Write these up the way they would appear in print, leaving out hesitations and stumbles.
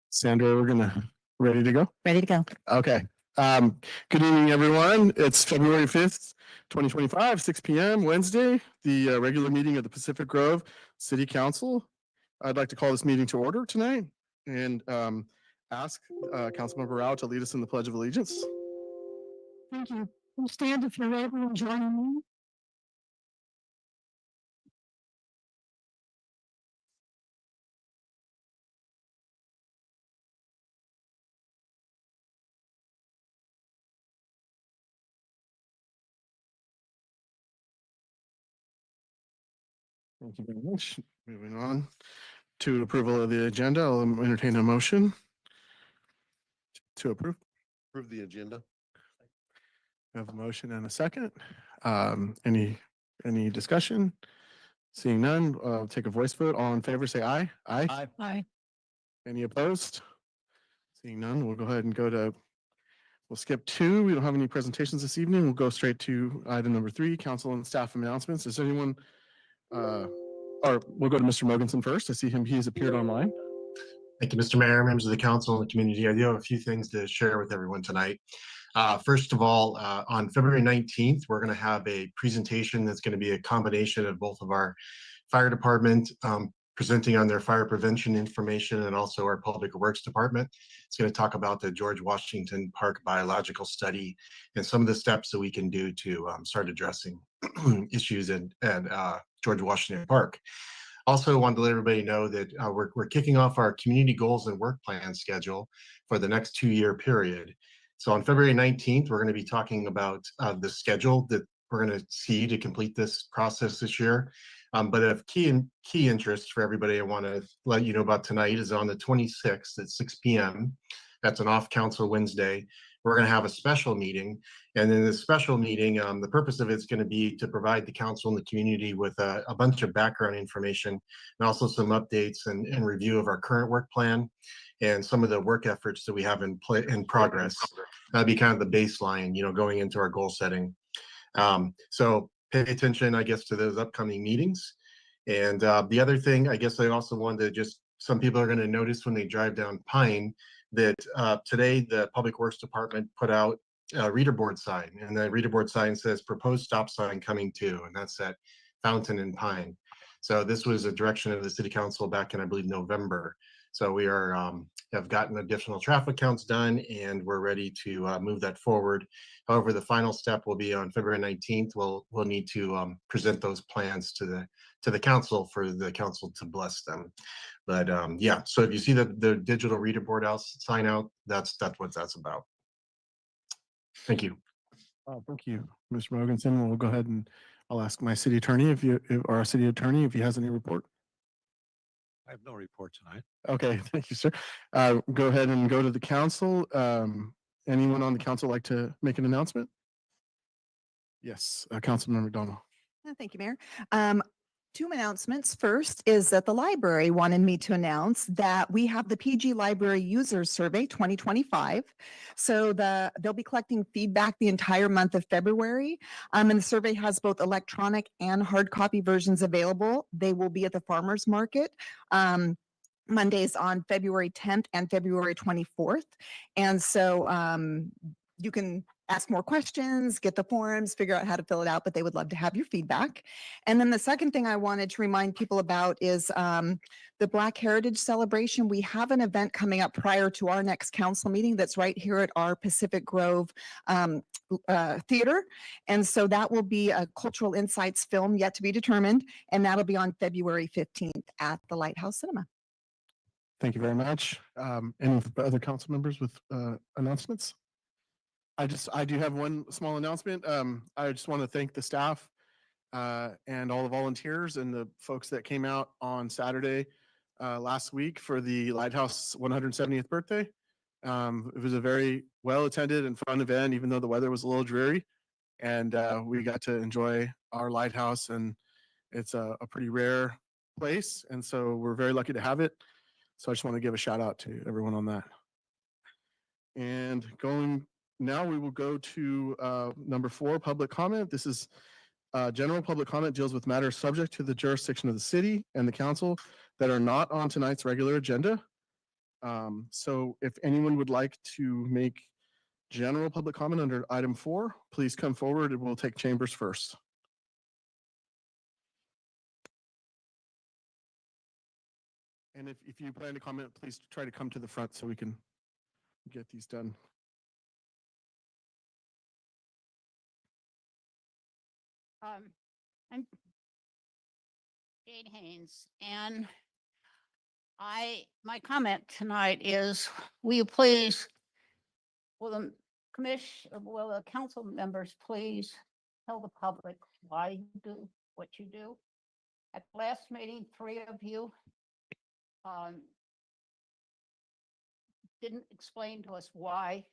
Sandra, we're ready to go? Ready to go. Okay. Good evening, everyone. It's February 5th, 2025, 6 p.m. Wednesday, the regular meeting of the Pacific Grove City Council. I'd like to call this meeting to order tonight and ask Councilmember Rao to lead us in the Pledge of Allegiance. Thank you. We'll stand if you're able and join me. Thank you very much. Moving on to approval of the agenda, I'll entertain a motion to approve. Approve the agenda. I have a motion and a second. Any discussion? Seeing none, take a voice vote. All in favor, say aye. Aye. Aye. Any opposed? Seeing none, we'll go ahead and we'll skip 2. We don't have any presentations this evening. We'll go straight to item number 3, council and staff announcements. Is there anyone, or we'll go to Mr. Mogensen first. I see him. He's appeared online. Thank you, Mr. Mayor, members of the council and the community. I do have a few things to share with everyone tonight. First of all, on February 19th, we're going to have a presentation that's going to be a combination of both of our fire department presenting on their fire prevention information and also our public works department. It's going to talk about the George Washington Park biological study and some of the steps that we can do to start addressing issues at George Washington Park. Also wanted to let everybody know that we're kicking off our community goals and work plan schedule for the next 2-year period. So on February 19th, we're going to be talking about the schedule that we're going to see to complete this process this year. But of key interest for everybody I want to let you know about tonight is on the 26th at 6 p.m. That's an off-council Wednesday. We're going to have a special meeting. And in this special meeting, the purpose of it is going to be to provide the council and the community with a bunch of background information and also some updates and review of our current work plan and some of the work efforts that we have in progress. That'd be kind of the baseline, going into our goal setting. So pay attention, I guess, to those upcoming meetings. And the other thing, I guess I also wanted to some people are going to notice when they drive down Pine that today the Public Works Department put out a reader board sign, and the reader board sign says proposed stop sign coming to, and that's at Fountain and Pine. So this was a direction of the City Council back in, I believe, November. So we have gotten additional traffic counts done, and we're ready to move that forward. However, the final step will be on February 19th. We'll need to present those plans to the council for the council to bless them. But yeah, so if you see the digital reader board sign out, that's what that's about. Thank you. Thank you, Mr. Mogensen. We'll go ahead and I'll ask my city attorney if our city attorney if he has any report. I have no report tonight. Okay, thank you, sir. Go ahead and go to the council. Anyone on the council like to make an announcement? Yes, Councilmember Donald. Thank you, Mayor. 2 announcements. First is that the library wanted me to announce that we have the PG Library Users Survey 2025. So they'll be collecting feedback the entire month of February. And the survey has both electronic and hard copy versions available. They will be at the farmers market. Mondays on February 10th and February 24th. And so you can ask more questions, get the forms, figure out how to fill it out, but they would love to have your feedback. And then the second thing I wanted to remind people about is the Black Heritage Celebration. We have an event coming up prior to our next council meeting that's right here at our Pacific Grove theater. And so that will be a Cultural Insights film yet to be determined. And that'll be on February 15th at the Lighthouse Cinema. Thank you very much. Any other council members with announcements? I do have one small announcement. I just want to thank the staff and all the volunteers and the folks that came out on Saturday last week for the Lighthouse 170th birthday. It was a very well attended and fun event, even though the weather was a little dreary. And we got to enjoy our lighthouse, and it's a pretty rare place. And so we're very lucky to have it. So I just want to give a shout out to everyone on that. And now we will go to number 4, public comment. This is general public comment deals with matters subject to the jurisdiction of the city and the council that are not on tonight's regular agenda. So if anyone would like to make general public comment under item 4, please come forward and we'll take chambers first. And if you plan to comment, please try to come to the front so we can get these done. I'm Jane Haynes, and my comment tonight is, will you please, will the council members please tell the public why you do what you do? At the last meeting, 3 of you didn't explain to us why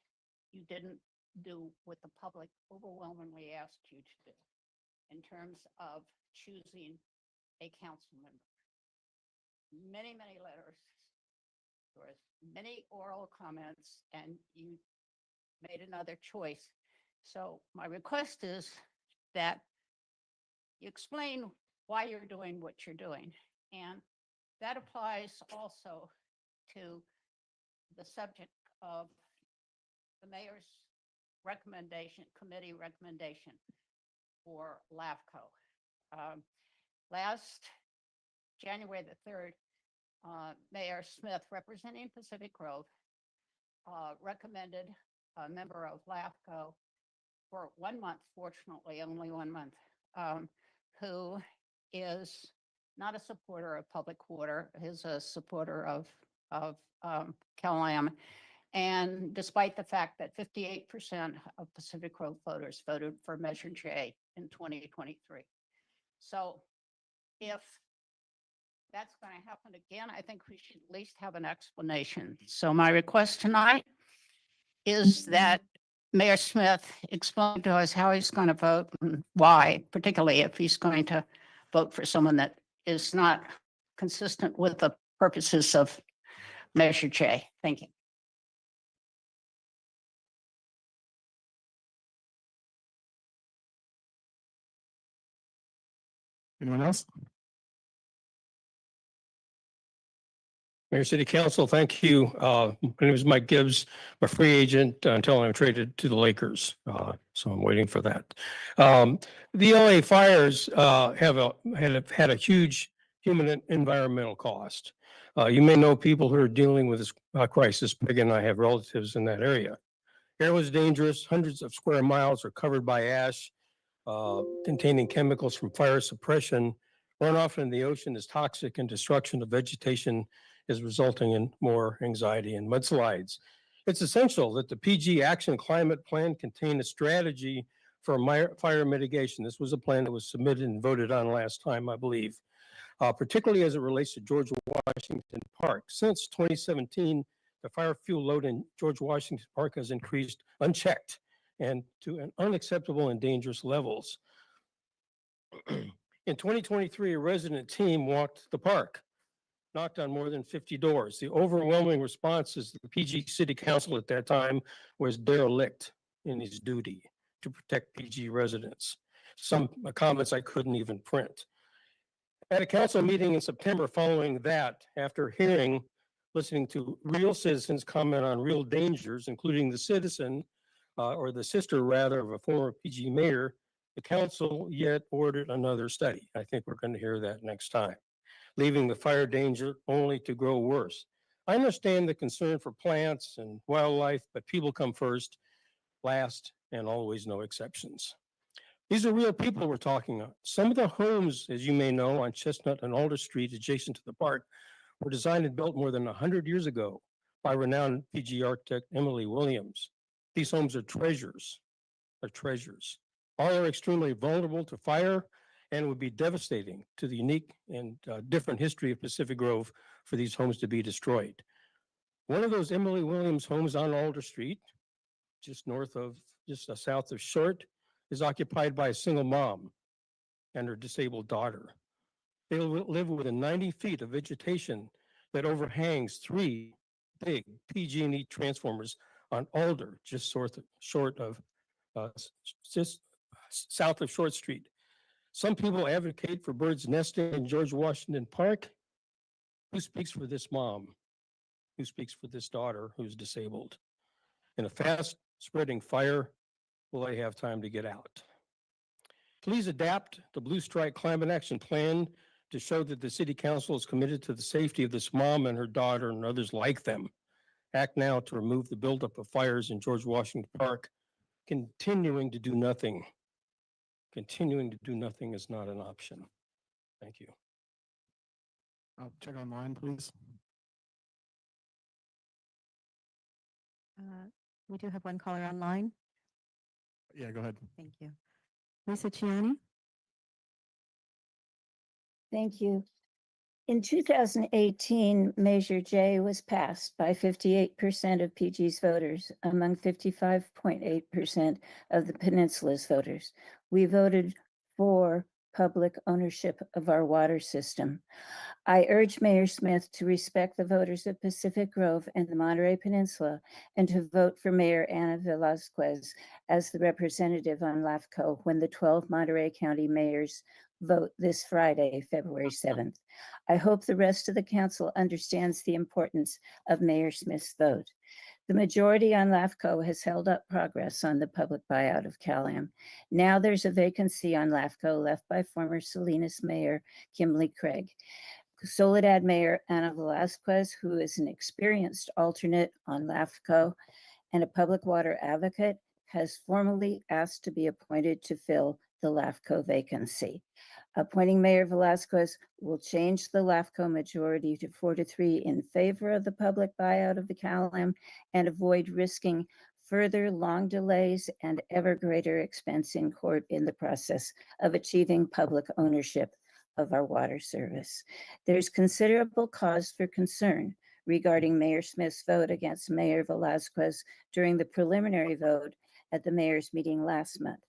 you didn't do what the public overwhelmingly asked you to do in terms of choosing a council member. Many, many letters, there was many oral comments, and you made another choice. So my request is that you explain why you're doing what you're doing. And that applies also to the subject of the mayor's recommendation, committee recommendation for LAFCO. Last January the 3rd, Mayor Smith, representing Pacific Grove, recommended a member of LAFCO for 1 month, fortunately, only 1 month, who is not a supporter of public water, is a supporter of CalAm. And despite the fact that 58% of Pacific Grove voters voted for Measure J in 2023. So if that's going to happen again, I think we should at least have an explanation. So my request tonight is that Mayor Smith explain to us how he's going to vote and why, particularly if he's going to vote for someone that is not consistent with the purposes of Measure J. Thank you. Anyone else? Mayor, City Council, thank you. My name is Mike Gibbs. I'm a free agent until I'm traded to the Lakers. So I'm waiting for that. The LA fires have had a huge human and environmental cost. You may know people who are dealing with this crisis. Megan and I have relatives in that area. Air was dangerous. Hundreds of square miles are covered by ash containing chemicals from fire suppression. Runoff in the ocean is toxic, and destruction of vegetation is resulting in more anxiety and mudslides. It's essential that the PG Action Climate Plan contain a strategy for fire mitigation. This was a plan that was submitted and voted on last time, I believe, particularly as it relates to George Washington Park. Since 2017, the fire fuel load in George Washington Park has increased unchecked and to an unacceptable and dangerous levels. In 2023, a resident team walked the park, knocked on more than 50 doors. The overwhelming response is the PG City Council at that time was derelict in his duty to protect PG residents. Some comments I couldn't even print. At a council meeting in September following that, after listening to real citizens comment on real dangers, including the citizen or the sister rather of a former PG mayor, the council yet ordered another study. I think we're going to hear that next time, leaving the fire danger only to grow worse. I understand the concern for plants and wildlife, but people come first, last, and always no exceptions. These are real people we're talking about. Some of the homes, as you may know, on Chestnut and Alder Street adjacent to the park were designed and built more than 100 years ago by renowned PG architect Emily Williams. These homes are treasures, All are extremely vulnerable to fire and would be devastating to the unique and different history of Pacific Grove for these homes to be destroyed. One of those Emily Williams homes on Alder Street, just south of Short, is occupied by a single mom and her disabled daughter. They live within 90 feet of vegetation that overhangs 3 big PG&E transformers on Alder, just south of Short Street. Some people advocate for birds nesting in George Washington Park. Who speaks for this mom? who speaks for this daughter who's disabled. In a fast spreading fire, will they have time to get out? Please adapt the Blue Strike Climate Action Plan to show that the city council is committed to the safety of this mom and her daughter and others like them. Act now to remove the buildup of fires in George Washington Park. Continuing to do nothing. Continuing to do nothing is not an option. Thank you. I'll check online, please. We do have one caller online. Yeah, go ahead. Thank you. Lisa Chiani? Thank you. In 2018, Measure J was passed by 58% of PG's voters among 55.8% of the peninsula's voters. We voted for public ownership of our water system. I urge Mayor Smith to respect the voters of Pacific Grove and the Monterey Peninsula and to vote for Mayor Ana Velazquez as the representative on LAFCO when the 12 Monterey County mayors vote this Friday, February 7th. I hope the rest of the council understands the importance of Mayor Smith's vote. The majority on LAFCO has held up progress on the public buyout of CalAm. Now there's a vacancy on LAFCO left by former Salinas Mayor Kimberly Craig. Soledad Mayor Ana Velazquez, who is an experienced alternate on LAFCO and a public water advocate, has formally asked to be appointed to fill the LAFCO vacancy. Appointing Mayor Velazquez will change the LAFCO majority to 4-3 in favor of the public buyout of the CalAm and avoid risking further long delays and ever greater expense in court in the process of achieving public ownership of our water service. There's considerable cause for concern regarding Mayor Smith's vote against Mayor Velazquez during the preliminary vote at the mayor's meeting last month.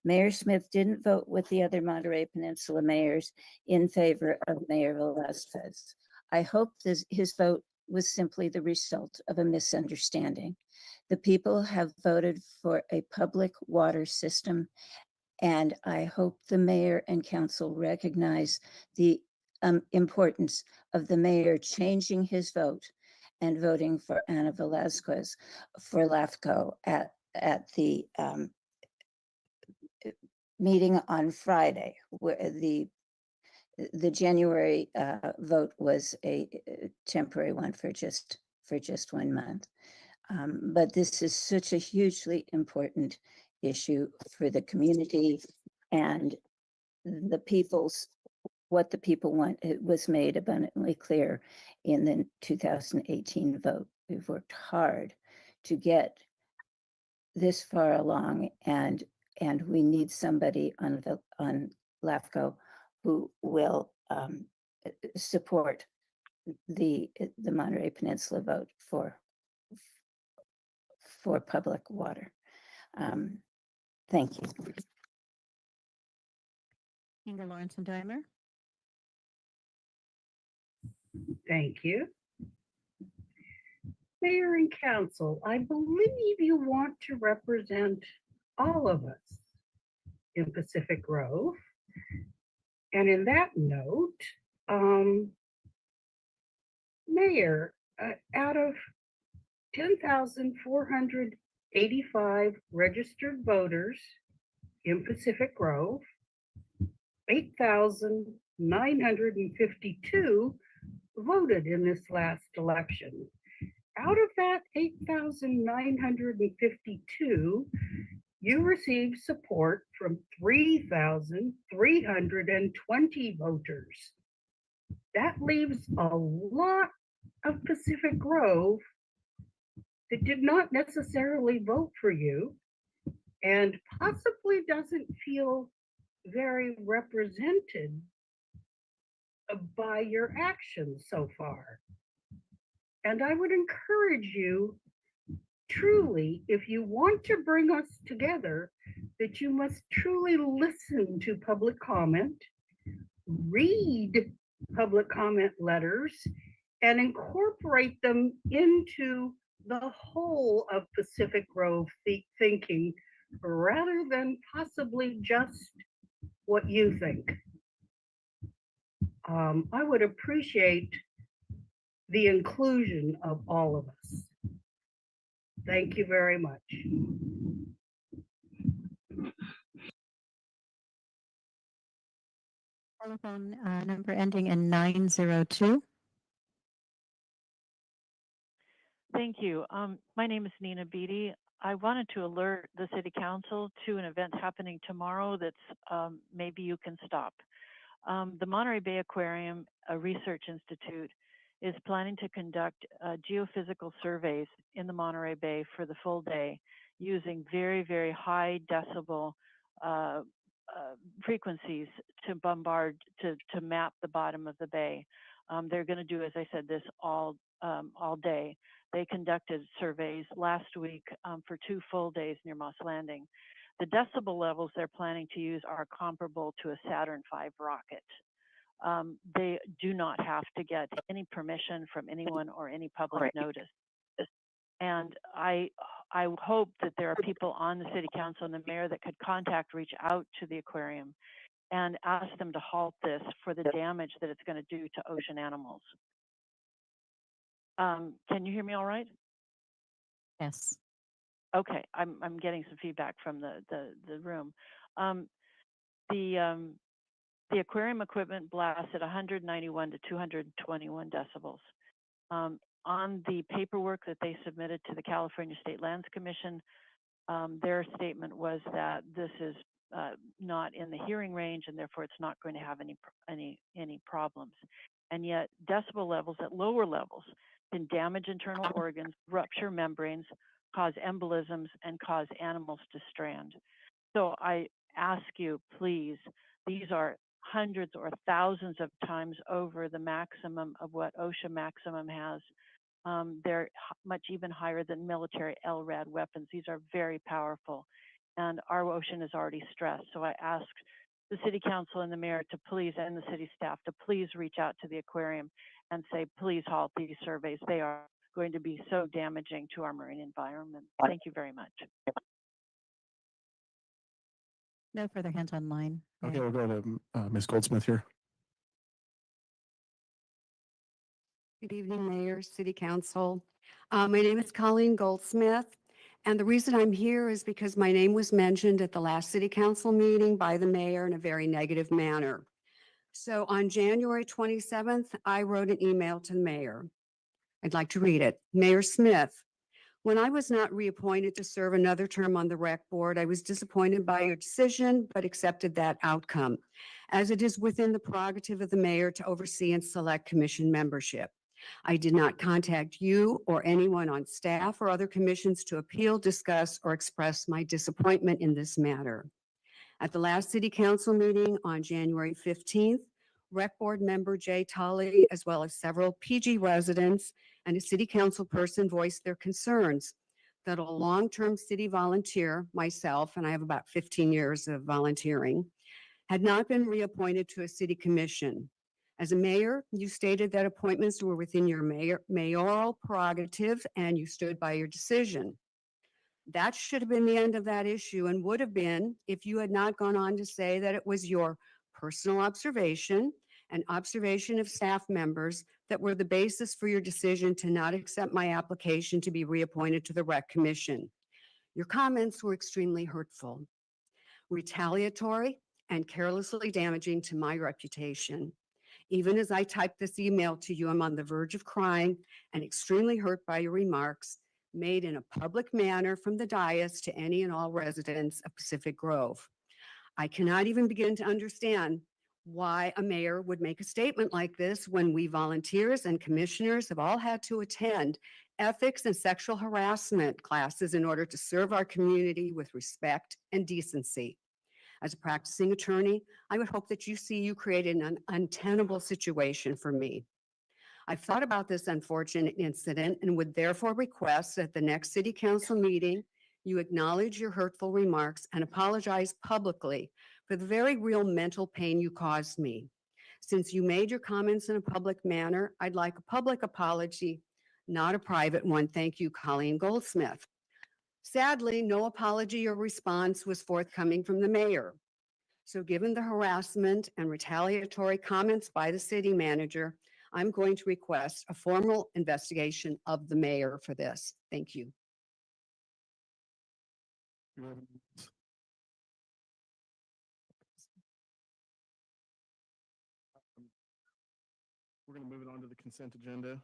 Mayor Smith didn't vote with the other Monterey Peninsula mayors in favor of Mayor Velazquez. I hope his vote was simply the result of a misunderstanding. The people have voted for a public water system, and I hope the mayor and council recognize the importance of the mayor changing his vote and voting for Ana Velazquez for LAFCO at the meeting on Friday, where the January vote was a temporary one for just 1 month. But this is such a hugely important issue for the community and the people's, what the people want. It was made abundantly clear in the 2018 vote. We've worked hard to get this far along, and we need somebody on LAFCO who will support the Monterey Peninsula vote for public water. Thank you. Inga Lawrence and Dimer? Thank you. Mayor and council, I believe you want to represent all of us in Pacific Grove. And in that note, Mayor, out of 10,485 registered voters in Pacific Grove, 8,952 voted in this last election. Out of that 8,952, you received support from 3,320 voters. That leaves a lot of Pacific Grove that did not necessarily vote for you and possibly doesn't feel very represented by your actions so far. And I would encourage you, truly, if you want to bring us together, that you must truly listen to public comment, read public comment letters, and incorporate them into the whole of Pacific Grove thinking, rather than possibly just what you think. I would appreciate the inclusion of all of us. Thank you very much. Telephone number ending in 902. Thank you. My name is Nina Beatty. I wanted to alert the City Council to an event happening tomorrow that's maybe you can stop. The Monterey Bay Aquarium Research Institute is planning to conduct geophysical surveys in the Monterey Bay for the full day using very, very high decibel frequencies to bombard, to map the bottom of the bay. They're going to do, as I said, this all day. They conducted surveys last week for 2 full days near Moss Landing. The decibel levels they're planning to use are comparable to a Saturn V rocket. They do not have to get any permission from anyone or any public notice. And I hope that there are people on the City Council and the mayor that could reach out to the aquarium and ask them to halt this for the damage that it's going to do to ocean animals. Can you hear me all right? Yes. Okay, I'm getting some feedback from the room. The aquarium equipment blasts at 191 to 221 decibels. On the paperwork that they submitted to the California State Lands Commission, their statement was that this is not in the hearing range and therefore it's not going to have any problems. And yet decibel levels at lower levels can damage internal organs, rupture membranes, cause embolisms, and cause animals to strand. So I ask you, please, these are hundreds or thousands of times over the maximum of what OSHA maximum has. They're much even higher than military LRAD weapons. These are very powerful, and our ocean is already stressed. So I ask the City Council and the mayor to please, and the city staff to please reach out to the aquarium and say, please halt these surveys. They are going to be so damaging to our marine environment. Thank you very much. No further hands online. Okay, Mayor. we'll go to Ms. Goldsmith here. Good evening, Mayor, City Council. My name is Colleen Goldsmith, and the reason I'm here is because my name was mentioned at the last City Council meeting by the mayor in a very negative manner. So on January 27th, I wrote an email to the mayor. I'd like to read it. Mayor Smith, when I was not reappointed to serve another term on the rec board, I was disappointed by your decision, but accepted that outcome, as it is within the prerogative of the mayor to oversee and select commission membership. I did not contact you or anyone on staff or other commissions to appeal, discuss, or express my disappointment in this matter. At the last City Council meeting on January 15th, Rec Board member Jay Tully, as well as several PG residents and a City Council person voiced their concerns that a long-term city volunteer, myself, and I have about 15 years of volunteering, had not been reappointed to a city commission. As a mayor, you stated that appointments were within your mayoral prerogative and you stood by your decision. That should have been the end of that issue and would have been if you had not gone on to say that it was your personal observation and observation of staff members that were the basis for your decision to not accept my application to be reappointed to the Rec Commission. Your comments were extremely hurtful, retaliatory, and carelessly damaging to my reputation. Even as I type this email to you, I'm on the verge of crying and extremely hurt by your remarks made in a public manner from the dais to any and all residents of Pacific Grove. I cannot even begin to understand why a mayor would make a statement like this when we volunteers and commissioners have all had to attend ethics and sexual harassment classes in order to serve our community with respect and decency. As a practicing attorney, I would hope that you see you created an untenable situation for me. I've thought about this unfortunate incident and would therefore request that the next City Council meeting, you acknowledge your hurtful remarks and apologize publicly for the very real mental pain you caused me. Since you made your comments in a public manner, I'd like a public apology, not a private one. Thank you, Colleen Goldsmith. Sadly, no apology or response was forthcoming from the mayor. So given the harassment and retaliatory comments by the city manager, I'm going to request a formal investigation of the mayor for this. Thank you. We're going to move it on to the consent agenda.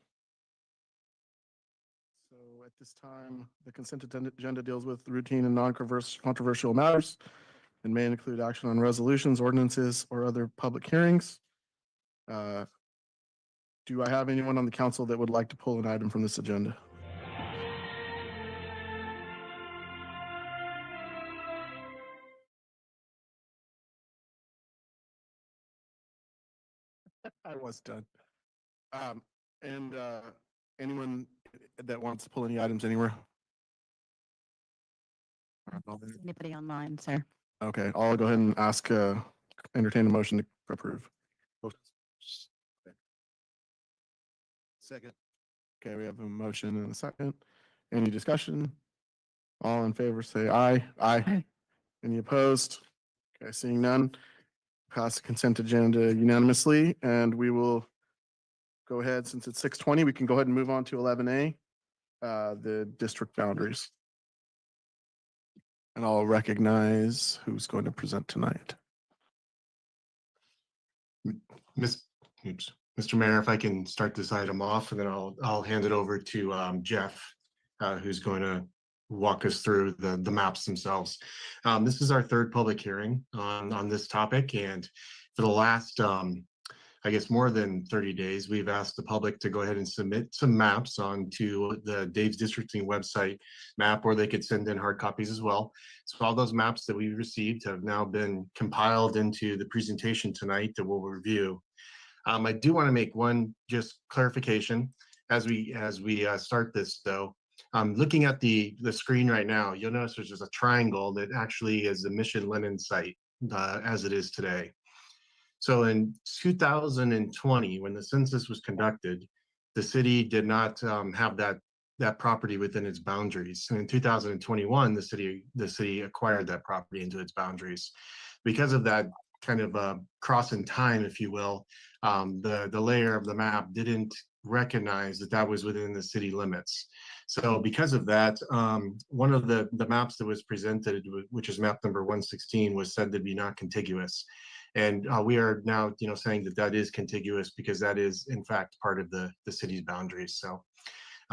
So at this time, the consent agenda deals with routine and non-controversial matters and may include action on resolutions, ordinances, or other public hearings. Do I have anyone on the council that would like to pull an item from this agenda? I was done. And anyone that wants to pull any items anywhere? Anybody online, sir? Okay, I'll go ahead and ask, entertain a motion to approve. Second. Okay, we have a motion and a second. Any discussion? All in favor, say aye. Aye. Any opposed? Okay, seeing none. Pass the consent agenda unanimously, and we will go ahead, since it's 6:20, we can go ahead and move on to 11A, the district boundaries. And I'll recognize who's going to present tonight. Mr. Mayor, if I can start this item off, and then I'll hand it over to Jeff, who's going to walk us through the maps themselves. This is our third public hearing on this topic, and for the last I guess more than 30 days, we've asked the public to go ahead and submit some maps onto the Dave's Districting website map, or they could send in hard copies as well. So all those maps that we've received have now been compiled into the presentation tonight that we'll review. I do want to make one just clarification as we start this, though. Looking at the screen right now, you'll notice there's just a triangle that actually is the Mission Linen site as it is today. So in 2020, when the census was conducted, the city did not have that property within its boundaries. And in 2021, the city acquired that property into its boundaries. Because of that kind of cross in time, if you will, the layer of the map didn't recognize that was within the city limits. So because of that, one of the maps that was presented, which is map number 116, was said to be not contiguous. And we are now, saying that is contiguous because that is in fact part of the city's boundaries. So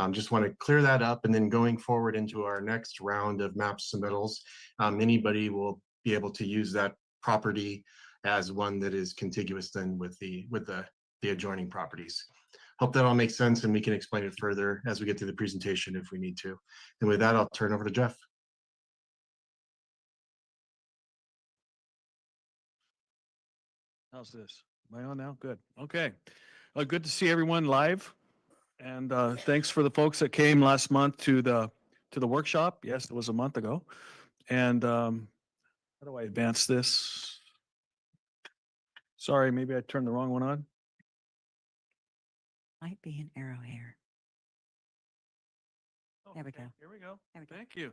just want to clear that up, and then going forward into our next round of map submittals, anybody will be able to use that property as one that is contiguous then with the adjoining properties. Hope that all makes sense, and we can explain it further as we get through the presentation if we need to. And with that, I'll turn over to Jeff. How's this? Am I on now? Good. Okay. Good to see everyone live. And thanks for the folks that came last month to the workshop. Yes, it was a month ago. And how do I advance this? Sorry, maybe I turned the wrong one on. Might be an arrow here. Oh, There we okay. go. Here we go. There we go. Thank you.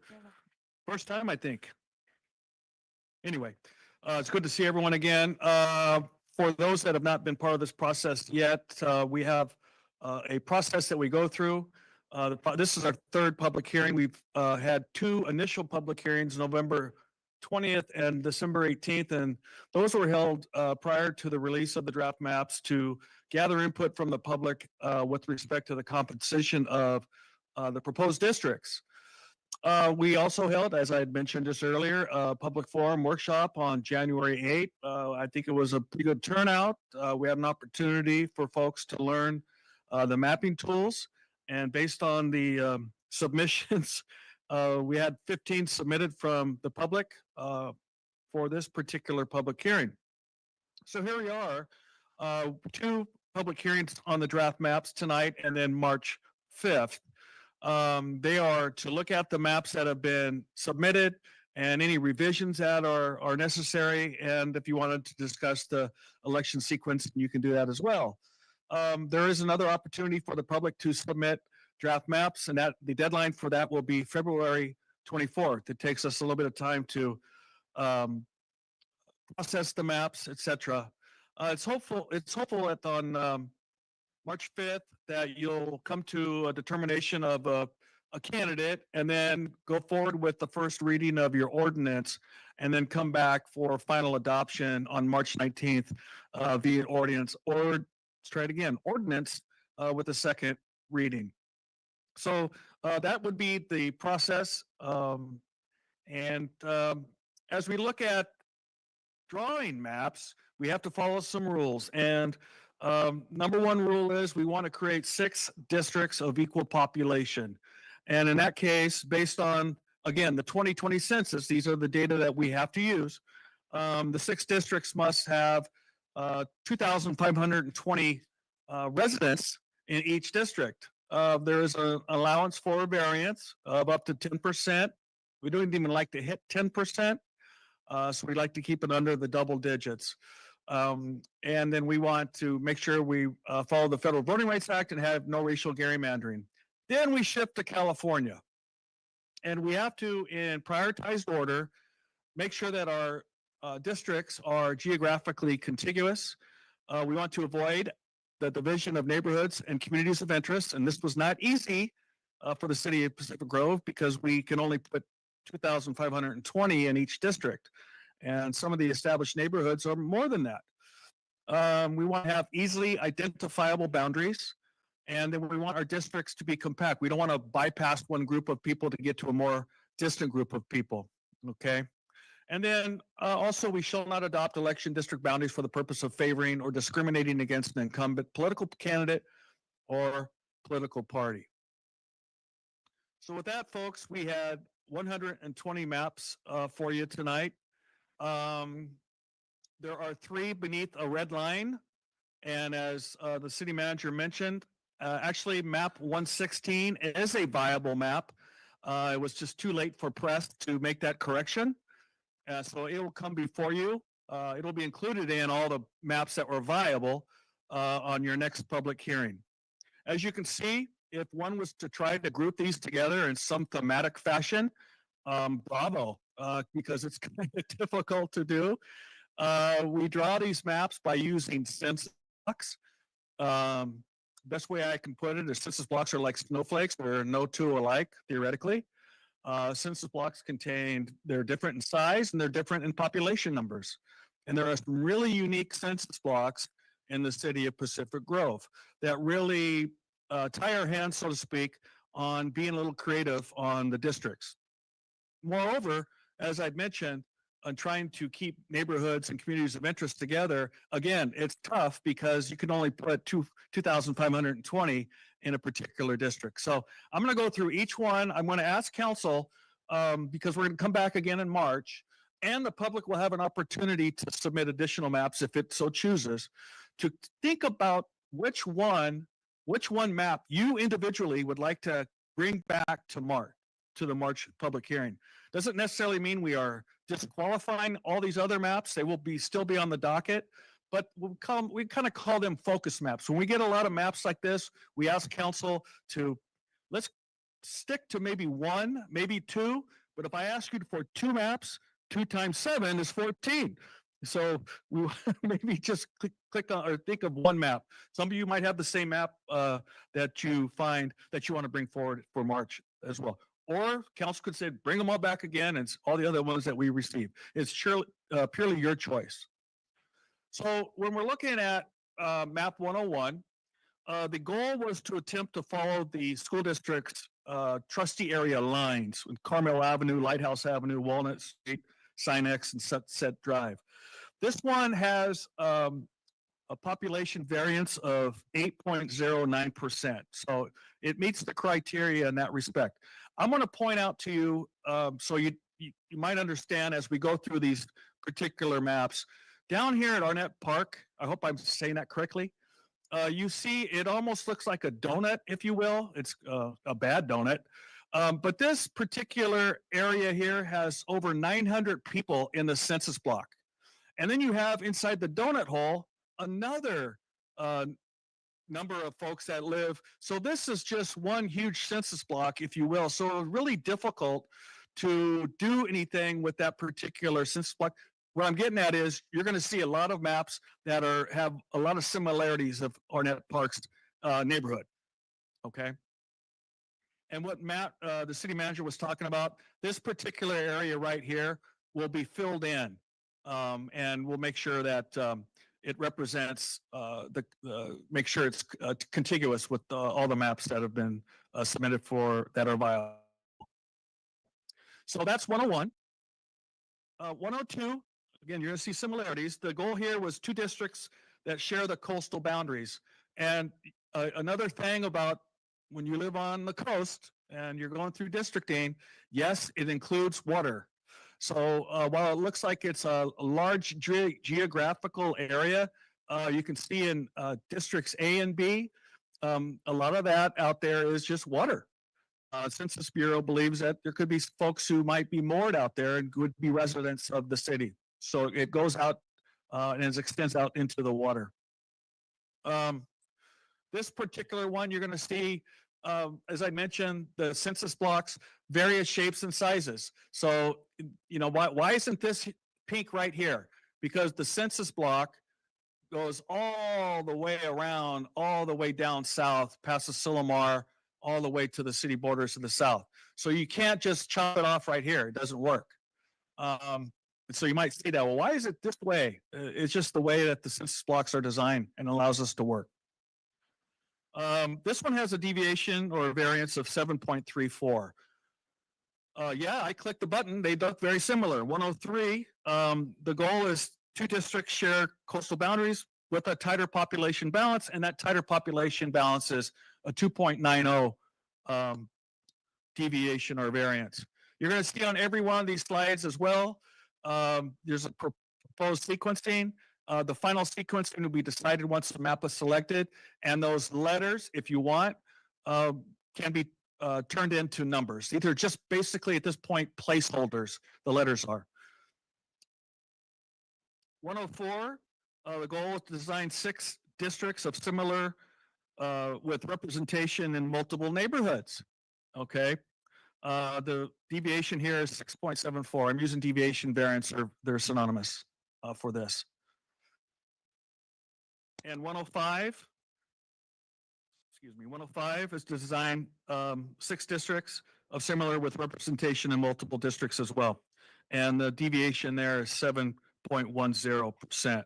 First time, I think. Anyway, it's good to see everyone again. For those that have not been part of this process yet, we have a process that we go through. This is our third public hearing. We've had two initial public hearings, November 20th and December 18th, and those were held prior to the release of the draft maps to gather input from the public with respect to the composition of the proposed districts. We also held, as I had mentioned just earlier, a public forum workshop on January 8th. I think it was a pretty good turnout. We had an opportunity for folks to learn the mapping tools, and based on the submissions, we had 15 submitted from the public for this particular public hearing. So here we are, two public hearings on the draft maps tonight and then March 5th. They are to look at the maps that have been submitted and any revisions that are necessary. And if you wanted to discuss the election sequence, you can do that as well. There is another opportunity for the public to submit draft maps, and that the deadline for that will be February 24th. It takes us a little bit of time to process the maps, etc. It's hopeful that on March 5th, that you'll come to a determination of a candidate and then go forward with the first reading of your ordinance and then come back for final adoption on March 19th via ordinance, or let's try it again, ordinance with a second reading. So that would be the process. As we look at drawing maps, we have to follow some rules. And number one rule is we want to create 6 districts of equal population. And in that case, based on, again, the 2020 census, these are the data that we have to use. The 6 districts must have 2,520 residents in each district. There is an allowance for a variance of up to 10%. We don't even like to hit 10%. So we like to keep it under the double digits. And then we want to make sure we follow the Federal Voting Rights Act and have no racial gerrymandering. Then we shift to California. And we have to, in prioritized order, make sure that our districts are geographically contiguous. We want to avoid the division of neighborhoods and communities of interest. And this was not easy for the city of Pacific Grove because we can only put 2,520 in each district. And some of the established neighborhoods are more than that. We want to have easily identifiable boundaries. And then we want our districts to be compact. We don't want to bypass one group of people to get to a more distant group of people. Okay. And then also, we shall not adopt election district boundaries for the purpose of favoring or discriminating against an incumbent political candidate or political party. So with that, folks, we had 120 maps for you tonight. There are 3 beneath a red line. And as the city manager mentioned, actually map 116 is a viable map. It was just too late for press to make that correction. So it will come before you. It'll be included in all the maps that were viable on your next public hearing. As you can see, if one was to try to group these together in some thematic fashion, bravo, because it's kind of difficult to do. We draw these maps by using census blocks. Best way I can put it is census blocks are like snowflakes. They're no two alike, theoretically. Census blocks they're different in size and they're different in population numbers. And there are some really unique census blocks in the city of Pacific Grove that really tie our hands, so to speak, on being a little creative on the districts. Moreover, as I mentioned, on trying to keep neighborhoods and communities of interest together, again, it's tough because you can only put 2,520 in a particular district. So I'm going to go through each one. I'm going to ask council, because we're going to come back again in March, and the public will have an opportunity to submit additional maps if it so chooses, to think about which one map you individually would like to bring back to the March public hearing. Doesn't necessarily mean we are disqualifying all these other maps. They will still be on the docket, but we kind of call them focus maps. When we get a lot of maps like this, we ask council to, let's stick to maybe 1, maybe 2, but if I ask you for 2 maps, 2 times 7 is 14. So we maybe just click on or think of 1 map. Some of you might have the same map that you find that you want to bring forward for March as well. Or council could say, bring them all back again, and all the other ones that we receive. It's purely your choice. So when we're looking at map 101, the goal was to attempt to follow the school district's trustee area lines with Carmel Avenue, Lighthouse Avenue, Walnut Street, Sinex, and Sunset Drive. This one has a population variance of 8.09%. So it meets the criteria in that respect. I'm going to point out to you, so you might understand as we go through these particular maps. Down here at Arnett Park, I hope I'm saying that correctly, you see it almost looks like a donut, if you will. It's a bad donut. But this particular area here has over 900 people in the census block. And then you have inside the donut hole another number of folks that live. So this is just one huge census block, if you will. So it's really difficult to do anything with that particular census block. What I'm getting at is you're going to see a lot of maps that have a lot of similarities of Arnett Park's neighborhood. Okay. And what Matt, the city manager was talking about, this particular area right here will be filled in. And we'll make sure that it represents make sure it's contiguous with all the maps that have been submitted for that are viable. So that's 101. 102, again, you're going to see similarities. The goal here was 2 districts that share the coastal boundaries. And another thing about when you live on the coast and you're going through districting, yes, it includes water. So while it looks like it's a large geographical area, you can see in districts A and B, a lot of that out there is just water. Census Bureau believes that there could be folks who might be moored out there and would be residents of the city. So it goes out and it extends out into the water. This particular one, you're going to see, as I mentioned, the census blocks, various shapes and sizes. So, you know, why isn't this pink right here? Because the census block goes all the way around, all the way down south, past the Silomar, all the way to the city borders to the south. So you can't just chop it off right here. It doesn't work. So you might say that, well, why is it this way? It's just the way that the census blocks are designed and allows us to work. This one has a deviation or a variance of 7.34. Yeah, I clicked the button. They look very similar. 103, the goal is 2 districts share coastal boundaries with a tighter population balance, and that tighter population balance is a 2.90 deviation or variance. You're going to see on every one of these slides as well, there's a proposed sequencing. The final sequencing will be decided once the map is selected, and those letters, if you want, can be turned into numbers. These are just basically at this point placeholders, the letters are. 104, the goal is to design 6 districts of similar with representation in multiple neighborhoods. Okay. The deviation here is 6.74. I'm using deviation variance, or they're synonymous for this. And 105, excuse me, 105 is to design 6 districts of similar with representation in multiple districts as well. And the deviation there is 7.10%.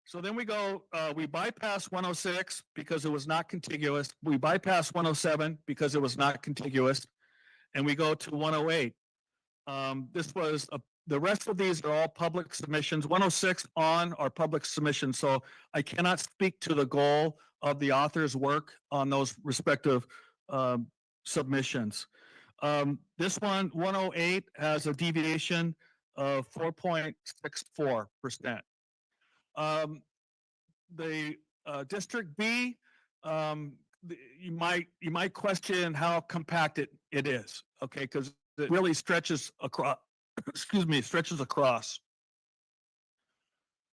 So then we go, we bypass 106 because it was not contiguous. We bypass 107 because it was not contiguous. And we go to 108. This was the rest of these are all public submissions. 106 on are public submissions. So I cannot speak to the goal of the author's work on those respective submissions. This one, 108, has a deviation of 4.64%. The District B, you might question how compact it is, okay, because it really stretches across. Excuse me, stretches across.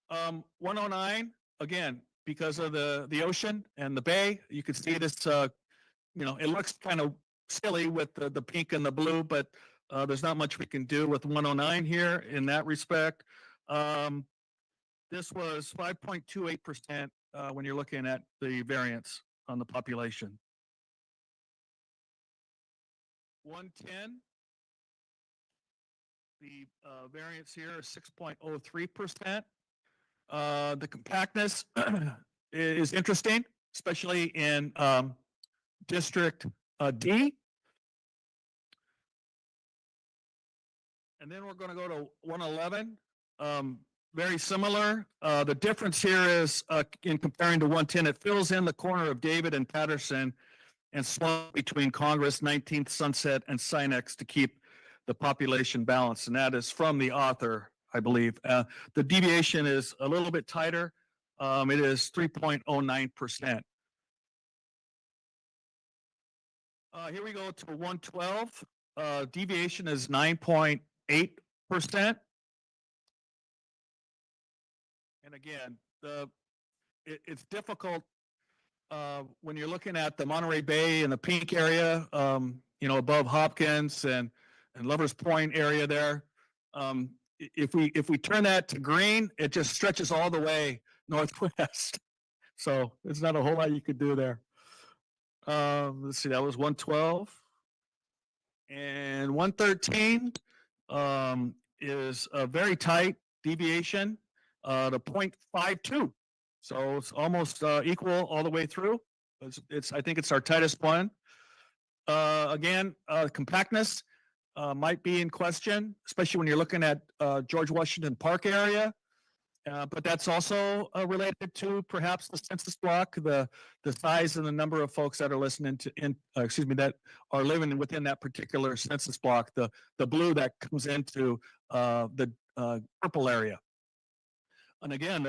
109, again, because of the ocean and the bay, you can see this. You know, it looks kind of silly with the pink and the blue, but there's not much we can do with 109 here in that respect. This was 5.28% when you're looking at the variance on the population. 110, the variance here is 6.03%. The compactness is interesting, especially in District D. And then we're going to go to 111. Very similar. The difference here is in comparing to 110, it fills in the corner of David and Patterson and swung between Congress, 19th Sunset, and Sinex to keep the population balance. And that is from the author, I believe. The deviation is a little bit tighter. It is 3.09%. Here we go to 112. Deviation is 9.8%. And again, it's difficult when you're looking at the Monterey Bay and the pink area, you know, above Hopkins and Lovers Point area there. If we turn that to green, it just stretches all the way northwest So it's not a whole lot you could do there. Let's see, that was 112. And 113 is a very tight deviation to 0.52. So it's almost equal all the way through. I think it's our tightest one. Again, compactness might be in question, especially when you're looking at George Washington Park area. But that's also related to perhaps the census block, the size and the number of folks that are listening to, that are living within that particular census block, the blue that comes into the purple area. And again,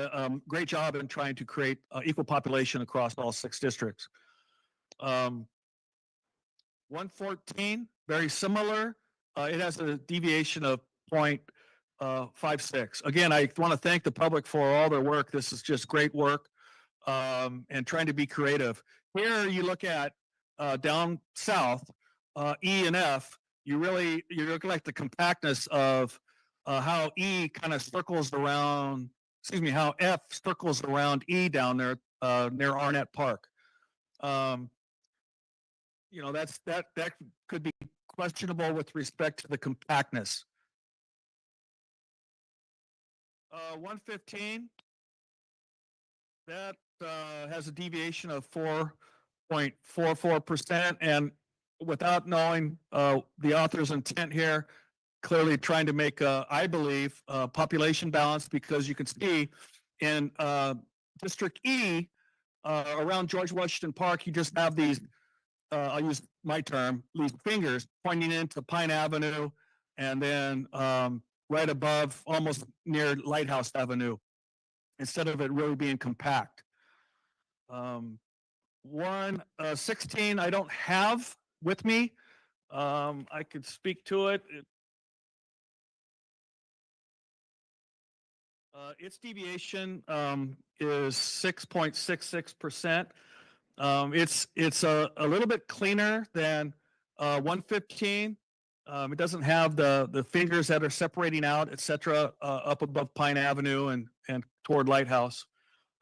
great job in trying to create equal population across all 6 districts. 114, very similar. It has a deviation of 0.56. Again, I want to thank the public for all their work. This is just great work and trying to be creative. Here you look at down south, E and F, you're looking like the compactness of how E kind of circles around, how F circles around E down there near Arnett Park. That could be questionable with respect to the compactness. 115, that has a deviation of 4.44%, and without knowing the author's intent here, clearly trying to make, I believe, population balance, because you can see in District E, around George Washington Park, you just have these, I'll use my term, these fingers pointing into Pine Avenue, and then right above, almost near Lighthouse Avenue, instead of it really being compact. 116, I don't have with me. I could speak to it. Its deviation is 6.66%. It's a little bit cleaner than 115. It doesn't have the fingers that are separating out, et cetera, up above Pine Avenue and toward Lighthouse.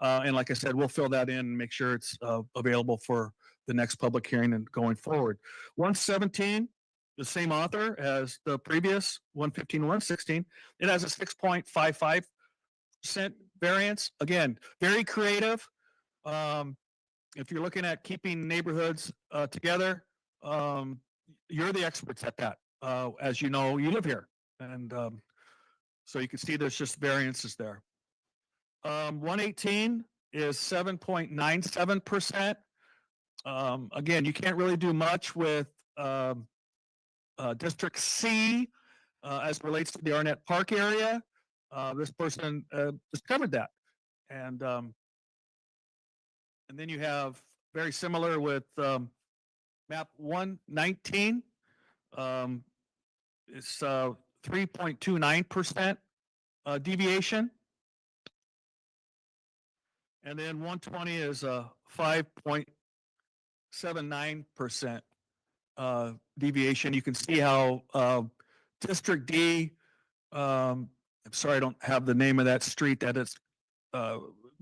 And like I said, we'll fill that in and make sure it's available for the next public hearing and going forward. 117, the same author as the previous 115 and 116. It has a 6.55% variance. Again, very creative. If you're looking at keeping neighborhoods together, you're the experts at that. As you know, you live here. And so you can see there's just variances there. 118 is 7.97%. Again, you can't really do much with District C as it relates to the Arnett Park area. This person discovered that. And then you have very similar with map 119. It's 3.29% deviation. And then 120 is a 5.79% deviation. You can see how District D, I'm sorry, I don't have the name of that street that it's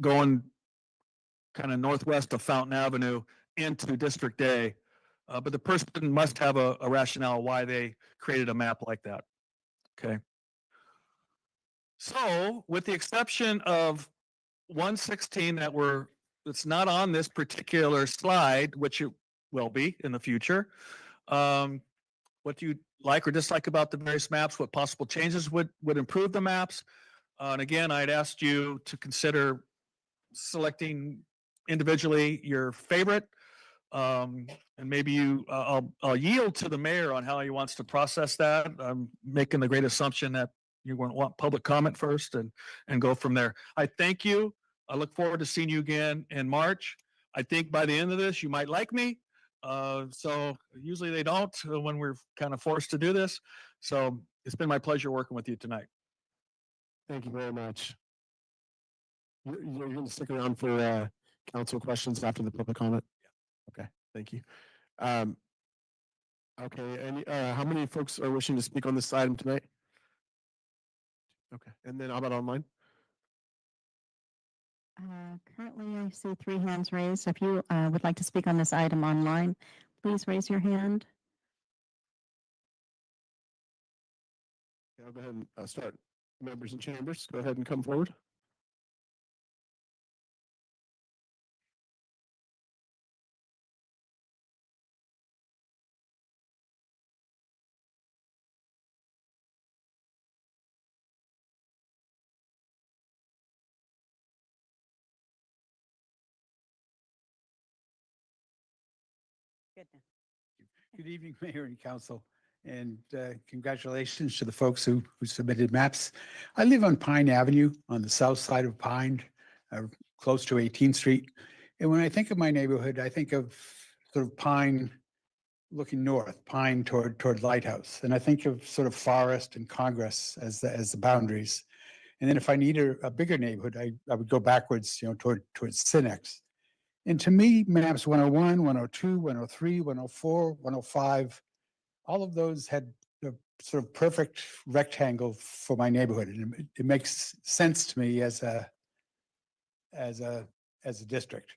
going kind of northwest of Fountain Avenue into District A. But the person must have a rationale why they created a map like that. Okay. So with the exception of 116 that's not on this particular slide, which it will be in the future, what do you like or dislike about the various maps? What possible changes would improve the maps? And again, I'd asked you to consider selecting individually your favorite. And maybe I'll yield to the mayor on how he wants to process that. I'm making the great assumption that you're going to want public comment first and go from there. I thank you. I look forward to seeing you again in March. I think by the end of this, you might like me. So usually they don't when we're kind of forced to do this. So it's been my pleasure working with you tonight. Thank you very much. You're going to stick around for council questions after the public comment? Okay, thank you. Okay, how many folks are wishing to speak on this item tonight? Okay, and then how about online? Currently, I see 3 hands raised. If you would like to speak on this item online, please raise your hand. I'll go ahead and start. Members in chambers, go ahead and come forward. Good evening, Mayor and Council, and congratulations to the folks who submitted maps. I live on Pine Avenue on the south side of Pine, close to 18th Street. And when I think of my neighborhood, I think of sort of Pine looking north, Pine toward Lighthouse. And I think of sort of Forest and Congress as the boundaries. And then if I need a bigger neighborhood, I would go backwards, towards Cinex. And to me, maps 101, 102, 103, 104, 105, all of those had a sort of perfect rectangle for my neighborhood. And it makes sense to me as a district.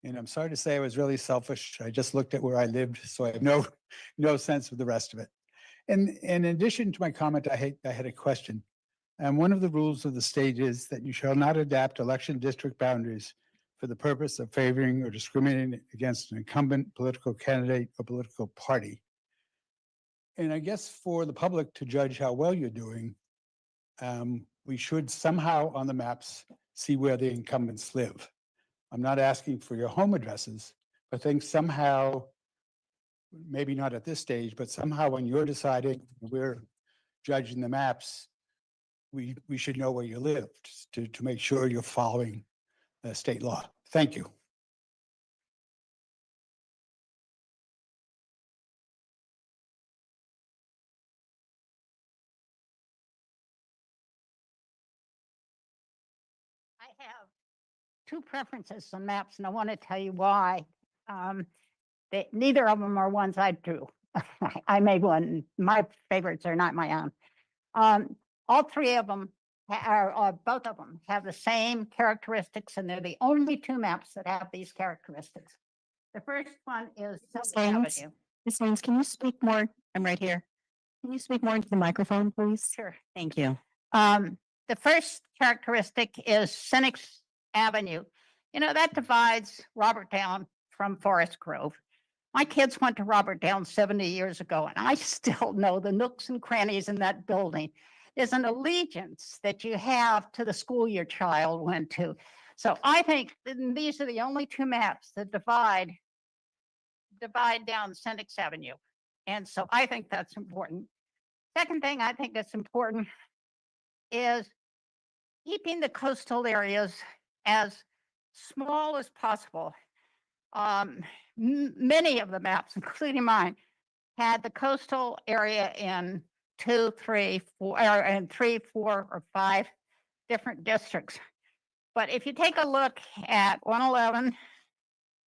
And I'm sorry to say I was really selfish. I just looked at where I lived, so I have no sense of the rest of it. And in addition to my comment, I had a question. And one of the rules of the state is that you shall not adapt election district boundaries for the purpose of favoring or discriminating against an incumbent political candidate or political party. And I guess for the public to judge how well you're doing, we should somehow on the maps see where the incumbents live. I'm not asking for your home addresses, but I think somehow, maybe not at this stage, but somehow when you're deciding, we're judging the maps, we should know where you live to make sure you're following state law. Thank you. I have two preferences on maps, and I want to tell you why. Neither of them are ones I drew. I made one. My favorites are not my own. All three of them both of them have the same characteristics, and they're the only two maps that have these characteristics. The first one is Silk Haynes? Avenue. Ms. Haynes, can you speak more? I'm right here. Can you speak more into the microphone, please? Sure. Thank you. The first characteristic is Senex Avenue. That divides Roberttown from Forest Grove. My kids went to Roberttown 70 years ago, and I still know the nooks and crannies in that building. There's an allegiance that you have to the school your child went to. So I think these are the only two maps that divide down Senex Avenue. And so I think that's important. Second thing I think that's important is keeping the coastal areas as small as possible. Many of the maps, including mine, had the coastal area in 2, 3, 4, and 3, 4, or 5 different districts. But if you take a look at 111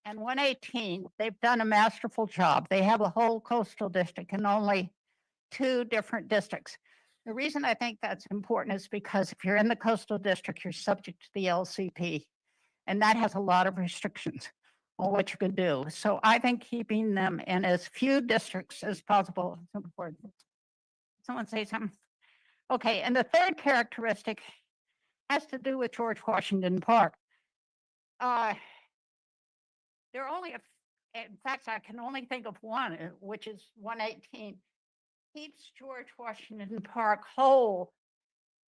and 118, they've done a masterful job. They have a whole coastal district and only 2 different districts. The reason I think that's important is because if you're in the coastal district, you're subject to the LCP, and that has a lot of restrictions on what you can do. So I think keeping them in as few districts as possible is important. Someone say something? Okay, and the third characteristic has to do with George Washington Park. There are only, in fact, I can only think of one, which is 118. Keeps George Washington Park whole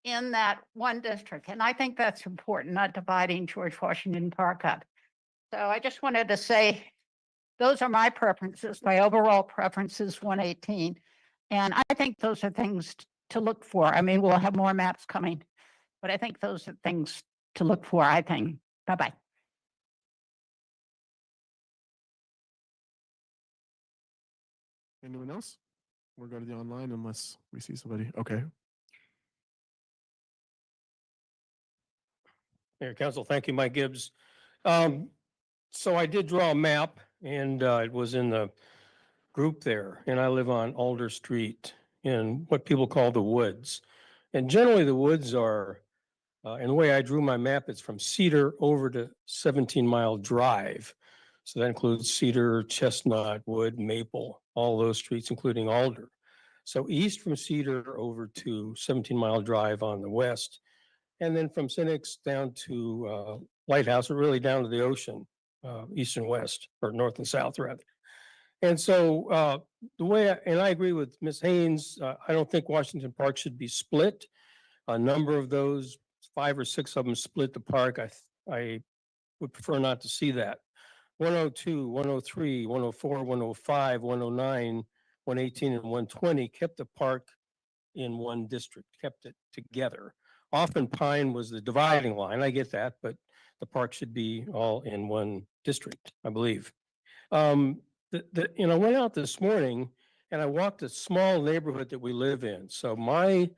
in that one district. And I think that's important, not dividing George Washington Park up. So I just wanted to say, those are my preferences. My overall preference is 118. And I think those are things to look for. I mean, we'll have more maps coming, but I think those are things to look for, I think. Bye-bye. Anyone else? We'll go to the online unless we see somebody. Okay. Mayor, Council, thank you, Mike Gibbs. So I did draw a map and it was in the group there, and I live on Alder Street in what people call the woods. And generally the woods are And the way I drew my map, it's from Cedar over to 17 Mile Drive. So that includes Cedar, Chestnut, Wood, Maple, all those streets, including Alder. So east from Cedar over to 17 Mile Drive on the west, and then from Cynics down to Lighthouse, or really down to the ocean, east and west, or north and south rather. And so the way, and I agree with Ms. Haynes, I don't think Washington Park should be split. A number of those, 5 or 6 of them split the park. I would prefer not to see that. 102, 103, 104, 105, 109, 118, and 120 kept the park in one district, kept it together. Often Pine was the dividing line. I get that, but the park should be all in one district, I believe. I went out this morning and I walked a small neighborhood that we live in. So my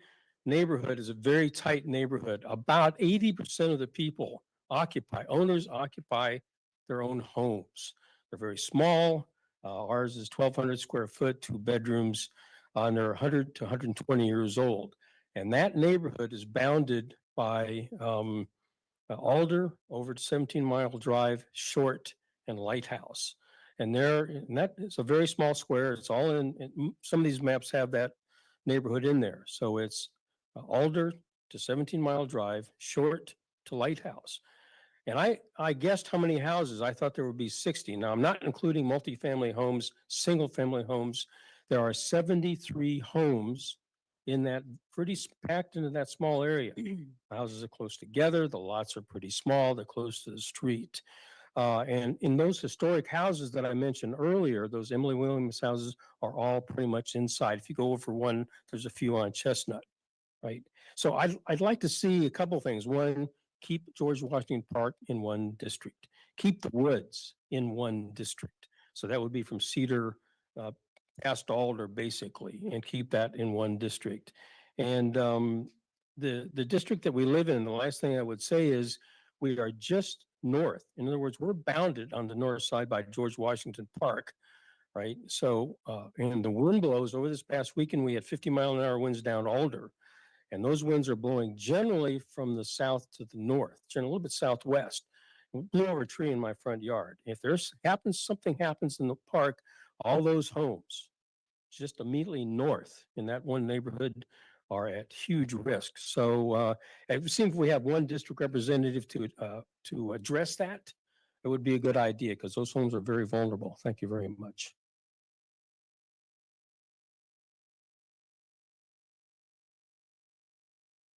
neighborhood is a very tight neighborhood. About 80% of the people owners occupy their own homes. They're very small. Ours is 1,200 square foot, 2 bedrooms, and they're 100 to 120 years old. And that neighborhood is bounded by Alder over to 17 Mile Drive, Short, and Lighthouse. And that is a very small square. It's all some of these maps have that neighborhood in there. So it's Alder to 17 Mile Drive, Short to Lighthouse. And I guessed how many houses. I thought there would be 60. Now, I'm not including multifamily homes, single family homes. There are 73 homes in that, pretty packed into that small area. The houses are close together. The lots are pretty small. They're close to the street. And in those historic houses that I mentioned earlier, those Emily Williams houses are all pretty much inside. If you go over one, there's a few on Chestnut, right? So I'd like to see a couple things. One, keep George Washington Park in one district. Keep the woods in one district. So that would be from Cedar past Alder, basically, and keep that in one district. And the district that we live in, the last thing I would say is we are just north. In other words, we're bounded on the north side by George Washington Park, right? So, and the wind blows. Over this past weekend, we had 50-mile-an-hour winds down Alder. And those winds are blowing generally from the south to the north, generally a little bit southwest. It blew over a tree in my front yard. If something happens in the park, all those homes just immediately north in that one neighborhood are at huge risk. So it seems if we have one district representative to address that, it would be a good idea because those homes are very vulnerable. Thank you very much.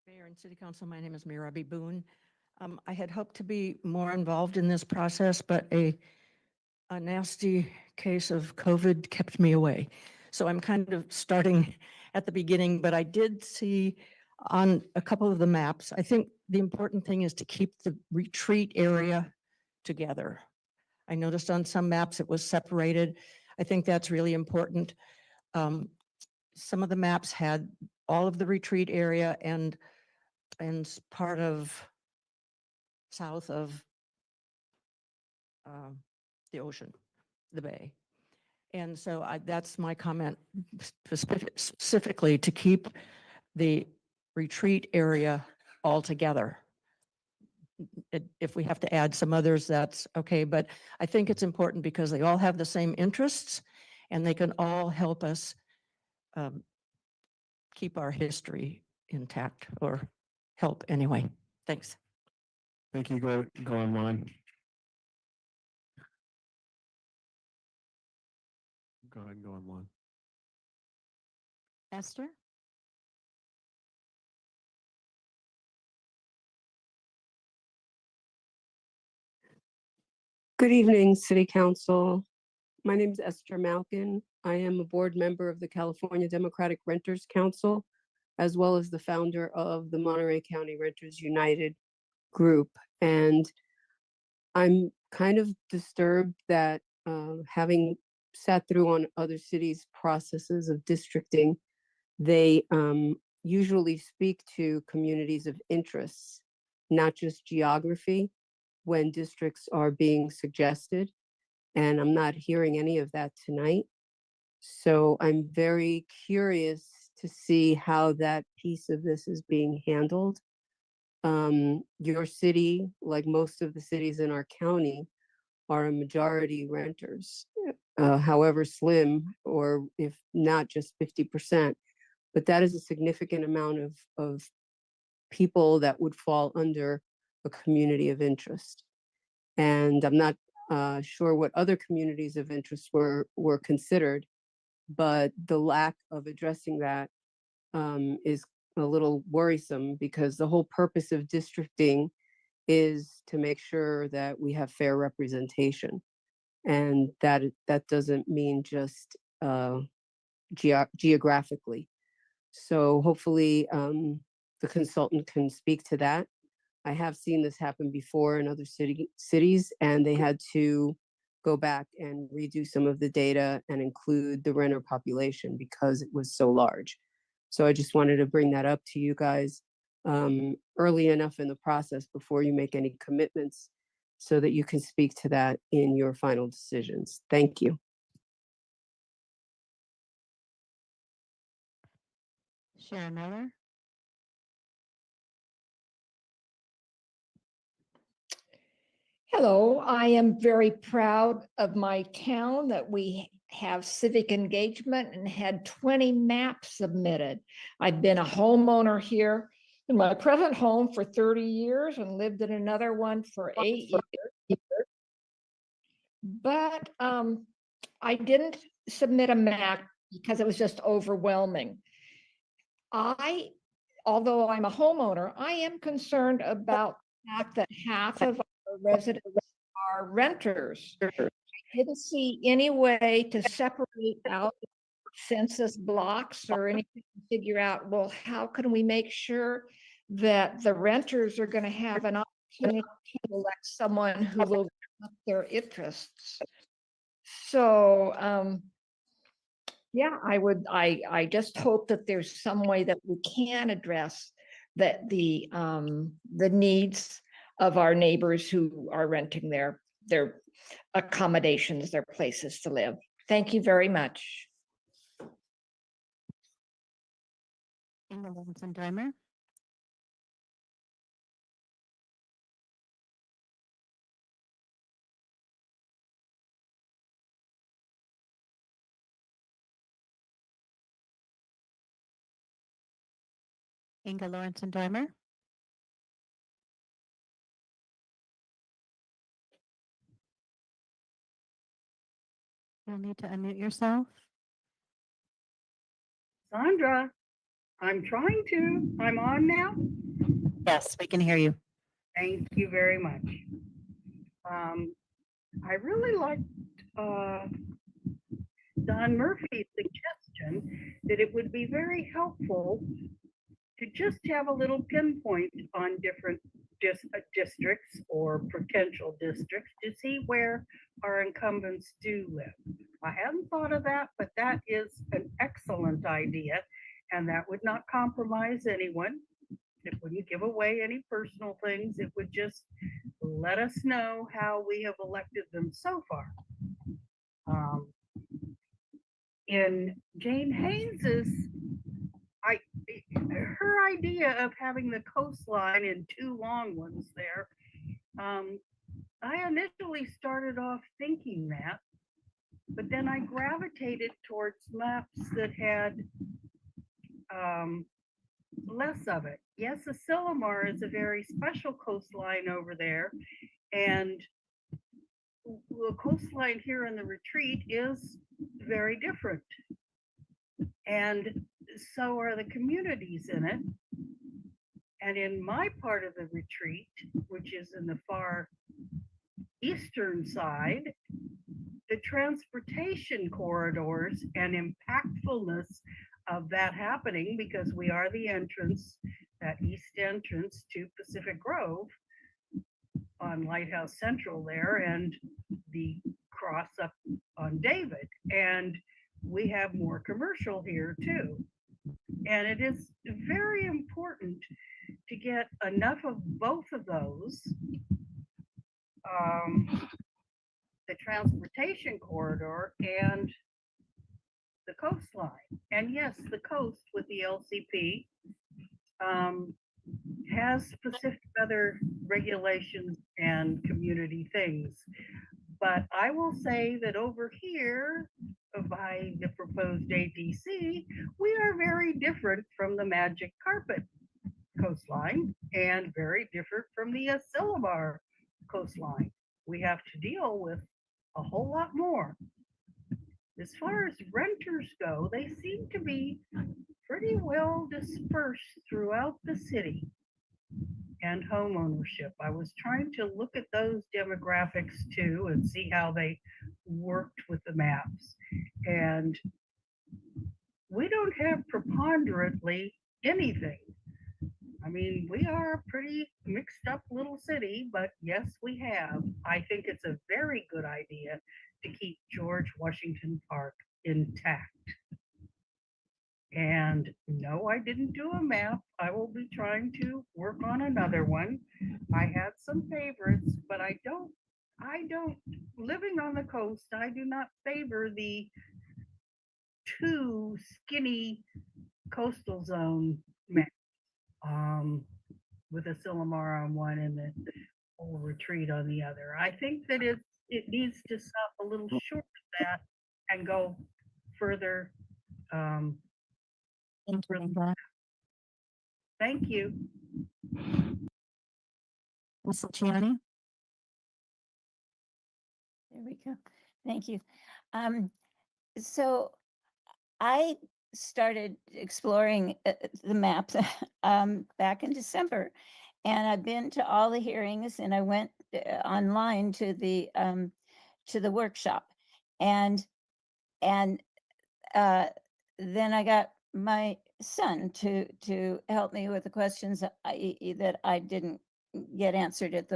Mayor and City Council, my name is Mirabi Boone. I had hoped to be more involved in this process, but a nasty case of COVID kept me away. So I'm kind of starting at the beginning, but I did see on a couple of the maps, I think the important thing is to keep the retreat area together. I noticed on some maps it was separated. I think that's really important. Some of the maps had all of the retreat area and part of south of the ocean, the bay. And so that's my comment specifically to keep the retreat area all together. If we have to add some others, that's okay. But I think it's important because they all have the same interests and they can all help us keep our history intact or help anyway. Thanks. Thank you. Go online. Go ahead and go online. Esther? Good evening, City Council. My name is Esther Malkin. I am a board member of the California Democratic Renters Council, as well as the founder of the Monterey County Renters United group. And I'm kind of disturbed that having sat through on other cities' processes of districting, they usually speak to communities of interests, not just geography, when districts are being suggested. And I'm not hearing any of that tonight. So I'm very curious to see how that piece of this is being handled. Your city, like most of the cities in our county, are a majority renters, however slim, or if not just 50%. But that is a significant amount of people that would fall under a community of interest. And I'm not sure what other communities of interest were considered, but the lack of addressing that is a little worrisome, because the whole purpose of districting is to make sure that we have fair representation. And that doesn't mean just geographically. So hopefully the consultant can speak to that. I have seen this happen before in other cities, and they had to go back and redo some of the data and include the renter population because it was so large. So I just wanted to bring that up to you guys early enough in the process before you make any commitments, so that you can speak to that in your final decisions. Thank you. Sharon Miller. Hello, I am very proud of my town that we have civic engagement and had 20 maps submitted. I've been a homeowner here in my present home for 30 years and lived in another one for 8 years. But I didn't submit a map because it was just overwhelming. Although I'm a homeowner, I am concerned about the fact that half of our residents are renters. I didn't see any way to separate out census blocks or anything to figure out, well, how can we make sure that the renters are going to have an opportunity to elect someone who will reflect their interests? So, yeah, I just hope that there's some way that we can address that the needs of our neighbors who are renting their accommodations, their places to live. Thank you very much. Inga Lorenzen-Dreimer. Inga Lorenzen-Dreimer. You'll need to unmute yourself. Sandra, I'm trying to. I'm on now. Yes, we can hear you. Thank you very much. I really liked Don Murphy's suggestion that it would be very helpful to just have a little pinpoint on different districts or potential districts to see where our incumbents do live. I hadn't thought of that, but that is an excellent idea, and that would not compromise anyone. It wouldn't give away any personal things. It would just let us know how we have elected them so far. In Jane Haynes's, her idea of having the coastline and two long ones there, I initially started off thinking that, but then I gravitated towards maps that had less of it. Yes, Asilomar is a very special coastline over there, and the coastline here in the retreat is very different. And so are the communities in it. And in my part of the retreat, which is in the far eastern side, the transportation corridors and impactfulness of that happening, because we are the entrance, that east entrance to Pacific Grove on Lighthouse Central there, and the cross up on David. And we have more commercial here too. And it is very important to get enough of both of those, the transportation corridor and the coastline. And yes, the coast with the LCP has specific other regulations and community things. But I will say that over here, by the proposed ADC, we are very different from the Magic Carpet coastline and very different from the Asilomar coastline. We have to deal with a whole lot more. As far as renters go, they seem to be pretty well dispersed throughout the city. And home ownership. I was trying to look at those demographics too and see how they worked with the maps. And we don't have preponderantly anything. I mean, we are a pretty mixed up little city, but yes, we have. I think it's a very good idea to keep George Washington Park intact. And no, I didn't do a map. I will be trying to work on another one. I had some favorites, but I don't, living on the coast, I do not favor the too skinny coastal zone map. With a Silmar on one and the whole retreat on the other. I think that it needs to stop a little short of that and go further. Thank you, Linda. Thank you. Ms. Luciani? There we go. Thank you. So I started exploring the maps back in December, and I've been to all the hearings, and I went online to the workshop, and then I got my son to help me with the questions that I didn't get answered at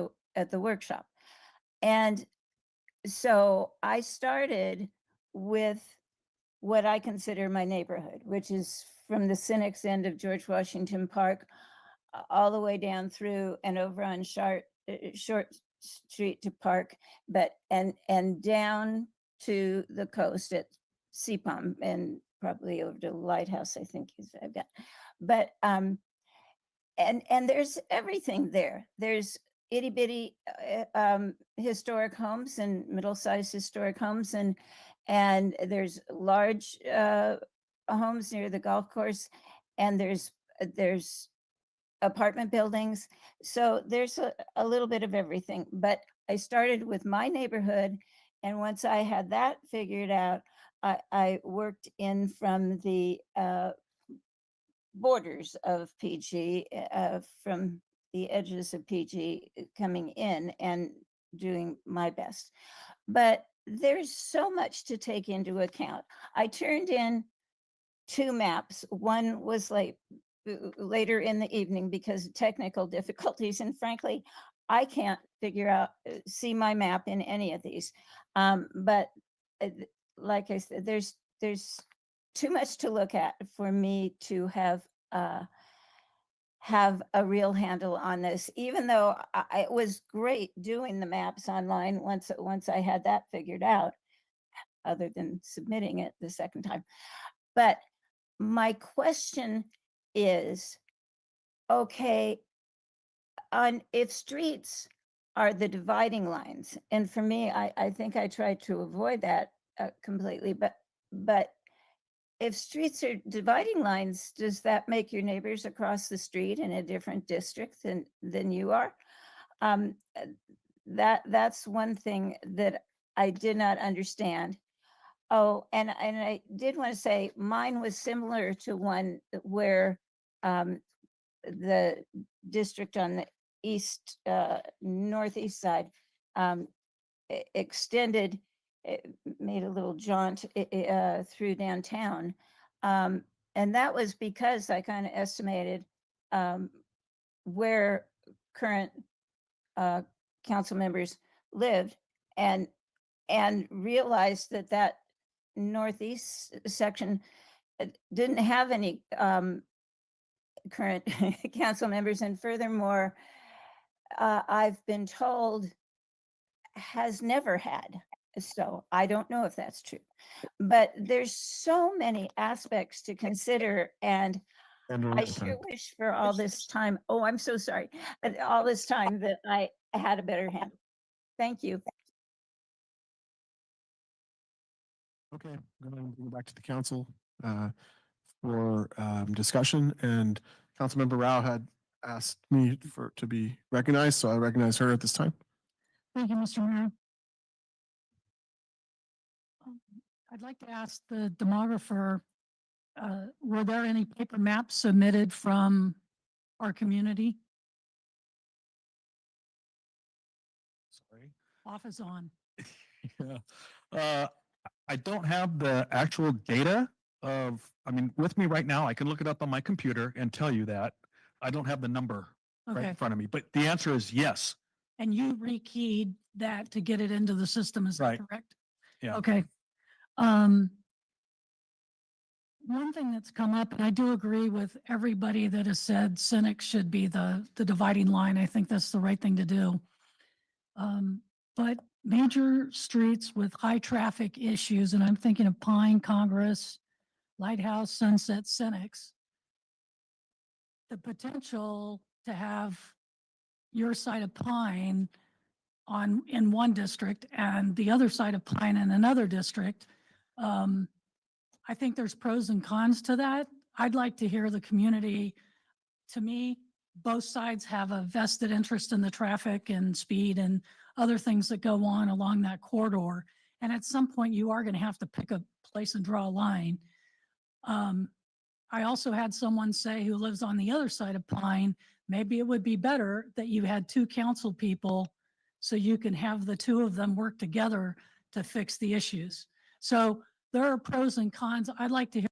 the workshop. And so I started with what I consider my neighborhood, which is from the Cynics end of George Washington Park all the way down through and over on Short Street to Park, and down to the coast at CPOM and probably over to Lighthouse, I think I've got. But and there's everything there. There's itty bitty historic homes and middle-sized historic homes, and there's large homes near the golf course, and there's apartment buildings. So there's a little bit of everything. But I started with my neighborhood, and once I had that figured out, I worked in from the borders of PG, from the edges of PG coming in and doing my best. But there's so much to take into account. I turned in 2 maps. One was later in the evening because of technical difficulties. And frankly, I can't see my map in any of these. But like I said, there's too much to look at for me to have a real handle on this, even though it was great doing the maps online once I had that figured out, other than submitting it the second time. But my question is, okay, if streets are the dividing lines, and for me, I think I tried to avoid that completely, but if streets are dividing lines, does that make your neighbors across the street in a different district than you are? That's one thing that I did not understand. Oh, and I did want to say mine was similar to one where the district on the east, northeast side extended, made a little jaunt through downtown. And that was because I kind of estimated where current council members lived and realized that northeast section didn't have any current council members. And furthermore, I've been told has never had. So I don't know if that's true, but there's so many aspects to consider. And And I sure wish for all this time. Oh, I'm so sorry. But all this time that I had a better handle. Thank you. Okay, I'm going to bring it back to the council for discussion. And Councilmember Rao had asked me to be recognized, so I recognize her at this time. Thank you, Mr. Mayor. I'd like to ask the demographer, were there any paper maps submitted from our community? Sorry. Off is on. Yeah. I don't have the actual data I mean, with me right now, I can look it up on my computer and tell you that. I don't have the number right Okay. in front of me, but the answer is yes. And you rekeyed that to get it into the system, is that Right. correct? Yeah. Okay. One thing that's come up, and I do agree with everybody that has said Senex should be the dividing line. I think that's the right thing to do. But major streets with high traffic issues, and I'm thinking of Pine, Congress, Lighthouse, Sunset, Senex, the potential to have your side of Pine in one district and the other side of Pine in another district. I think there's pros and cons to that. I'd like to hear the community. To me, both sides have a vested interest in the traffic and speed and other things that go on along that corridor. And at some point, you are going to have to pick a place and draw a line. I also had someone say who lives on the other side of Pine, maybe it would be better that you had two council people so you can have the two of them work together to fix the issues. So there are pros and cons. I'd like to hear.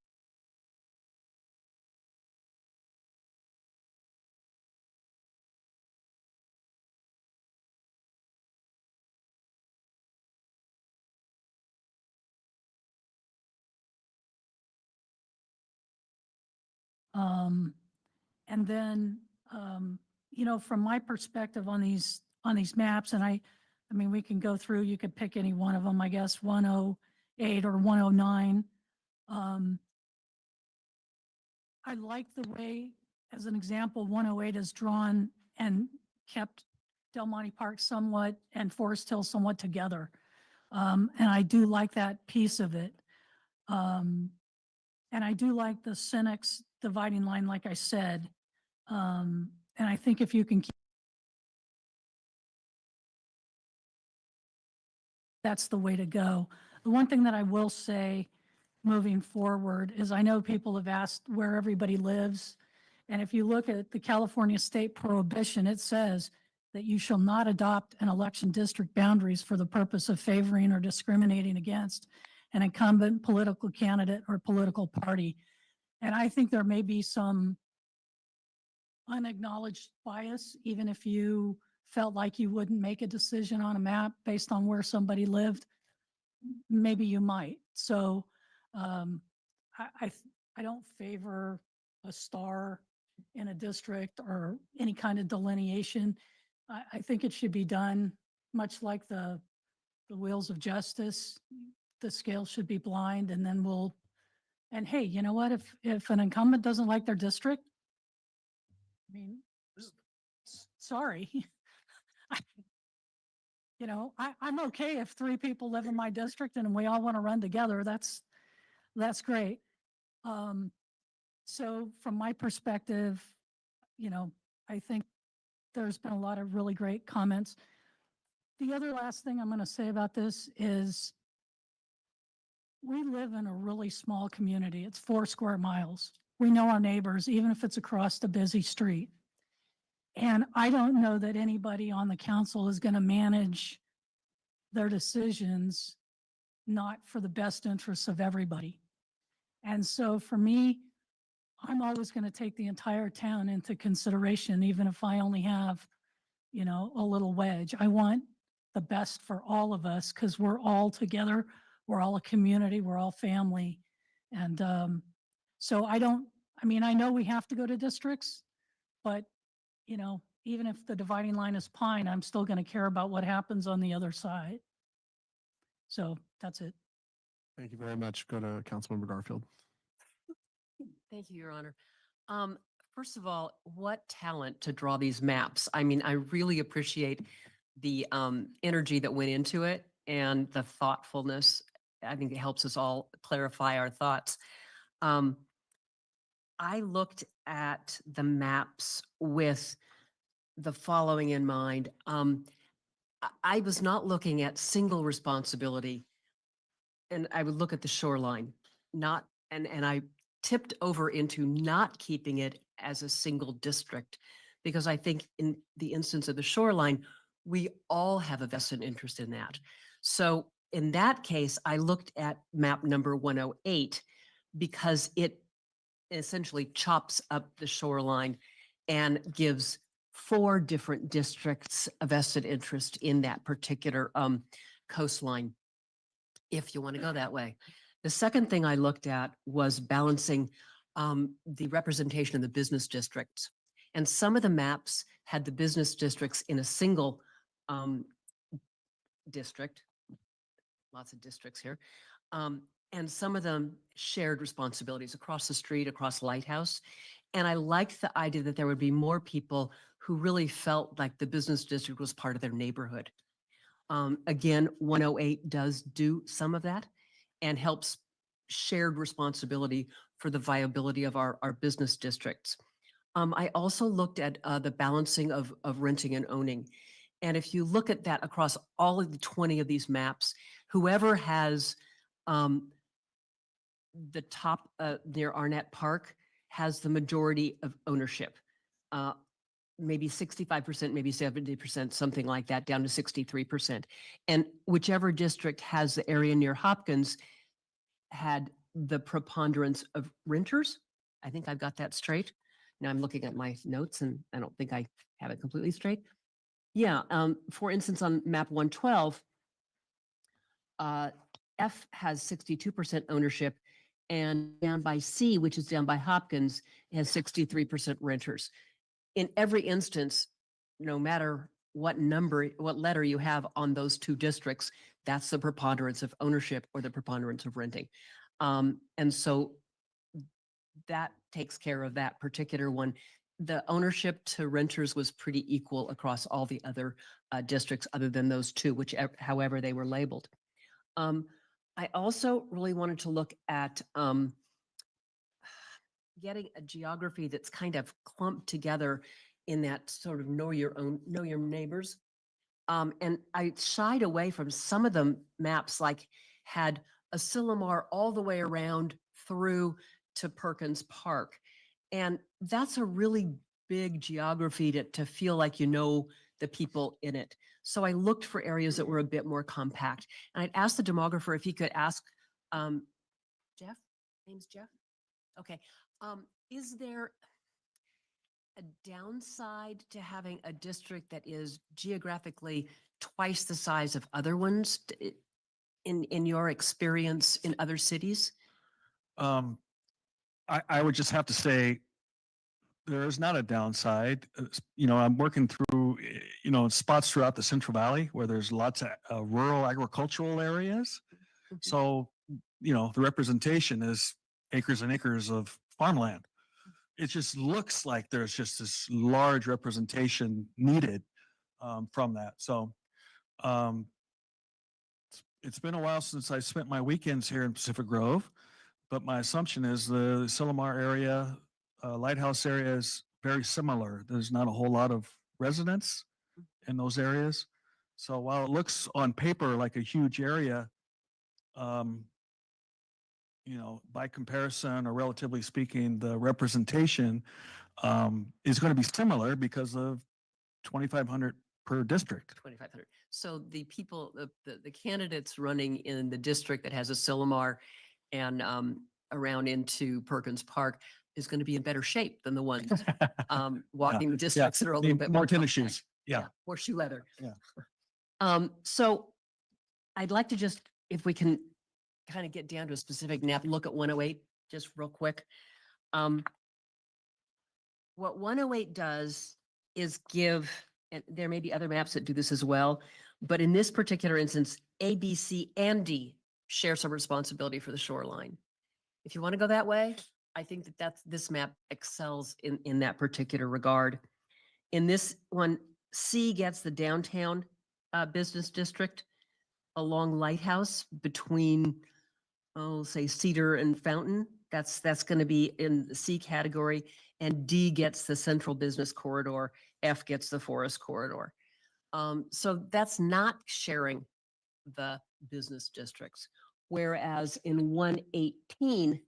And then, from my perspective on these maps, and I mean, we can go through, you could pick any one of them, I guess, 108 or 109. I like the way, as an example, 108 is drawn and kept Del Monte Park somewhat and Forest Hill somewhat together. And I do like that piece of it. And I do like the Senex dividing line, like I said. And I think if you can keep, that's the way to go. The one thing that I will say moving forward is I know people have asked where everybody lives. And if you look at the California state prohibition, it says that you shall not adopt an election district boundaries for the purpose of favoring or discriminating against an incumbent political candidate or political party. And I think there may be some unacknowledged bias, even if you felt like you wouldn't make a decision on a map based on where somebody lived, maybe you might. So I don't favor a star in a district or any kind of delineation. I think it should be done much like the wheels of justice. The scale should be blind, and then and hey, you know what? If an incumbent doesn't like their district, I mean, sorry. I'm okay if three people live in my district and we all want to run together. That's great. So from my perspective, I think there's been a lot of really great comments. The other last thing I'm going to say about this is we live in a really small community. It's 4 square miles. We know our neighbors, even if it's across the busy street. And I don't know that anybody on the council is going to manage their decisions not for the best interests of everybody. And so for me, I'm always going to take the entire town into consideration, even if I only have, a little wedge. I want the best for all of us because we're all together. We're all a community. We're all family. And so I know we have to go to districts, but even if the dividing line is Pine, I'm still going to care about what happens on the other side. So that's it. Thank you very much. Go to Councilmember Garfield. Thank you, Your Honor. First of all, what talent to draw these maps. I mean, I really appreciate the energy that went into it and the thoughtfulness. I think it helps us all clarify our thoughts. I looked at the maps with the following in mind. I was not looking at single responsibility, and I would look at the shoreline, not, and I tipped over into not keeping it as a single district, because I think in the instance of the shoreline, we all have a vested interest in that. So in that case, I looked at map number 108 because it essentially chops up the shoreline and gives 4 different districts a vested interest in that particular coastline, if you want to go that way. The second thing I looked at was balancing the representation of the business districts. And some of the maps had the business districts in a single district, lots of districts here, and some of them shared responsibilities across the street, across Lighthouse. And I liked the idea that there would be more people who really felt like the business district was part of their neighborhood. Again, 108 does do some of that and helps shared responsibility for the viability of our business districts. I also looked at the balancing of renting and owning. And if you look at that across all of the 20 of these maps, whoever has the top near Arnett Park has the majority of ownership. Maybe 65%, maybe 70%, something like that, down to 63%. And whichever district has the area near Hopkins had the preponderance of renters. I think I've got that straight. Now I'm looking at my notes and I don't think I have it completely straight. Yeah, for instance, on map 112, F has 62% ownership, and down by C, which is down by Hopkins, has 63% renters. In every instance, no matter what number, what letter you have on those 2 districts, that's the preponderance of ownership or the preponderance of renting. And so that takes care of that particular one. The ownership to renters was pretty equal across all the other districts other than those 2, which however they were labeled. I also really wanted to look at getting a geography that's kind of clumped together in that sort of know your neighbors. And I shied away from some of the maps, like had Asilomar all the way around through to Perkins Park. And that's a really big geography to feel like you know the people in it. So I looked for areas that were a bit more compact. And I'd asked the demographer if he could ask, Jeff, name's Jeff? Okay. Is there a downside to having a district that is geographically twice the size of other ones in your experience in other cities? I would just have to say there is not a downside. You know, I'm working through, spots throughout the Central Valley where there's lots of rural agricultural areas. So, the representation is acres and acres of farmland. It just looks like there's just this large representation needed from that. So it's been a while since I spent my weekends here in Pacific Grove, but my assumption is the Asilomar area, Lighthouse area is very similar. There's not a whole lot of residents in those areas. So while it looks on paper like a huge area, by comparison or relatively speaking, the representation is going to be similar because of 2,500 per district. 2,500. So the people, the candidates running in the district that has Asilomar and around into Perkins Park is going to be in better shape than the ones walking the districts that are a little bit more tennis compact. shoes. Yeah. More shoe leather. Yeah. So I'd like to just, if we can kind of get down to a specific map, look at 108 just real quick. What 108 does is give, and there may be other maps that do this as well, but in this particular instance, A, B, C, and D share some responsibility for the shoreline. If you want to go that way, I think this map excels in that particular regard. In this one, C gets the downtown business district along Lighthouse between, say Cedar and Fountain. That's going to be in the C category. And D gets the central business corridor. F gets the forest corridor. So that's not sharing the business districts. Whereas in 118,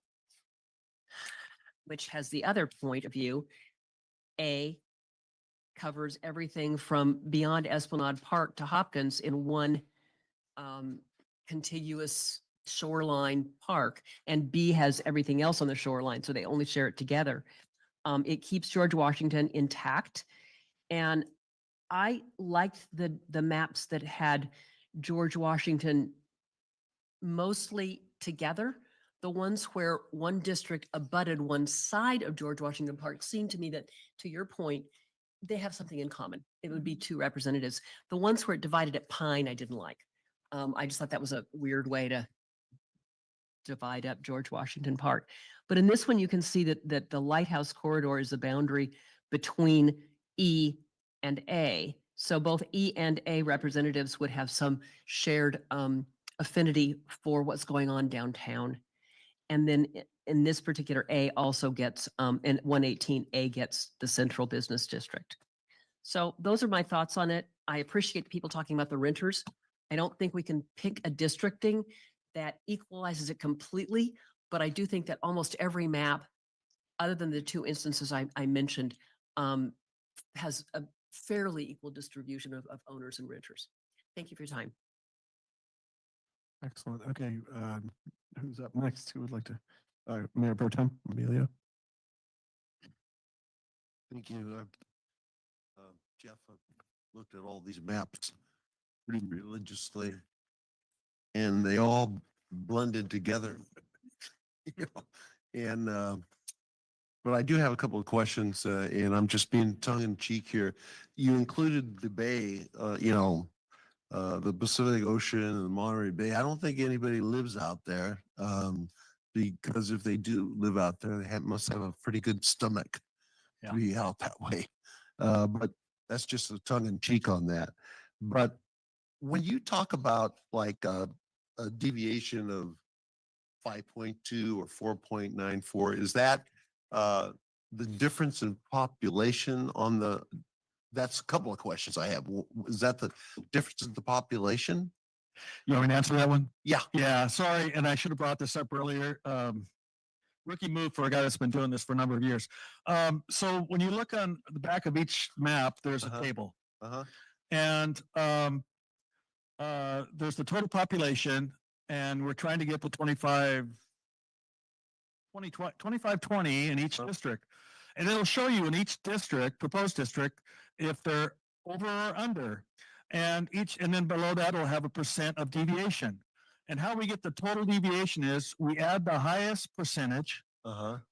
which has the other point of view, A covers everything from beyond Esplanade Park to Hopkins in one contiguous shoreline park, and B has everything else on the shoreline, so they only share it together. It keeps George Washington intact, and I liked the maps that had George Washington mostly together. The ones where one district abutted one side of George Washington Park seemed to me that, to your point, they have something in common. It would be two representatives. The ones where it divided at Pine, I didn't like. I just thought that was a weird way to divide up George Washington Park. But in this one, you can see that the Lighthouse corridor is the boundary between E and A. So both E and A representatives would have some shared affinity for what's going on downtown. And then in this particular, A also gets, in 118, A gets the central business district. So those are my thoughts on it. I appreciate people talking about the renters. I don't think we can pick a districting that equalizes it completely, but I do think that almost every map, other than the two instances I mentioned, has a fairly equal distribution of owners and renters. Thank you for your time. Excellent. Okay. Who's up next? Who would like to? Mayor Pro Tem Amelia. Thank you. Jeff, I've looked at all these maps pretty religiously, and they all blended together. You know, and but I do have a couple of questions, and I'm just being tongue in cheek here. You included the bay, the Pacific Ocean and the Monterey Bay. I don't think anybody lives out there, because if they do live out there, they must have a pretty good stomach to be out that way. But that's just a tongue in cheek on that. But when you talk about like a deviation of 5.2 or 4.94, is that the difference in population on the, that's a couple of questions I have. Is that the difference in the population? You want me to answer that one? Yeah. Yeah, sorry, and I should have brought this up earlier. Rookie move for a guy that's been doing this for a number of years. So when you look on the back of each map, there's a table. And there's the total population, and we're trying to get to 2520 in each district. And it'll show you in each district, proposed district, if they're over or under. And then below that will have a percent of deviation. And how we get the total deviation is we add the highest percentage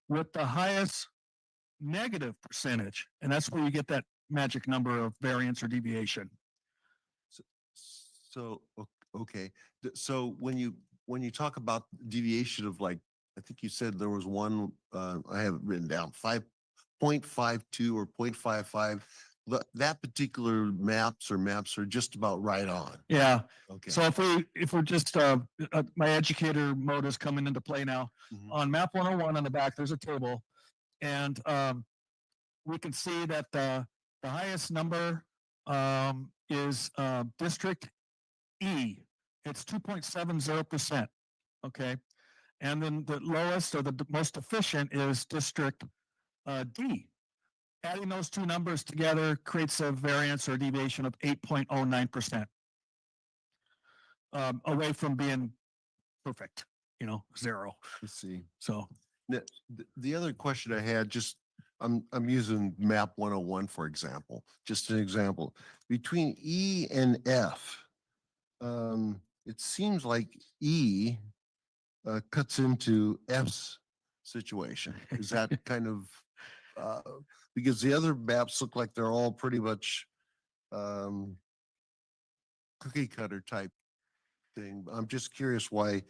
with the highest negative percentage. And that's where you get that magic number of variance or deviation. So, okay. So when you talk about deviation of, like, I think you said there was one, I have it written down, 5.52 or 0.55. That particular maps are just about right on. Yeah. Okay. So if we're just, my educator mode is coming into play now. On map 101 on the back, there's a table, and we can see that the highest number is District E. It's 2.70%. Okay. And then the lowest or the most efficient is District D. Adding those two numbers together creates a variance or deviation of 8.09%. Away from being perfect, zero. Let's see. So the other question I had, just I'm using map 101, for example, just an example. Between E and F, it seems like E cuts into F's situation. Is that kind of, because the other maps look like they're all pretty much cookie cutter type thing. I'm just curious why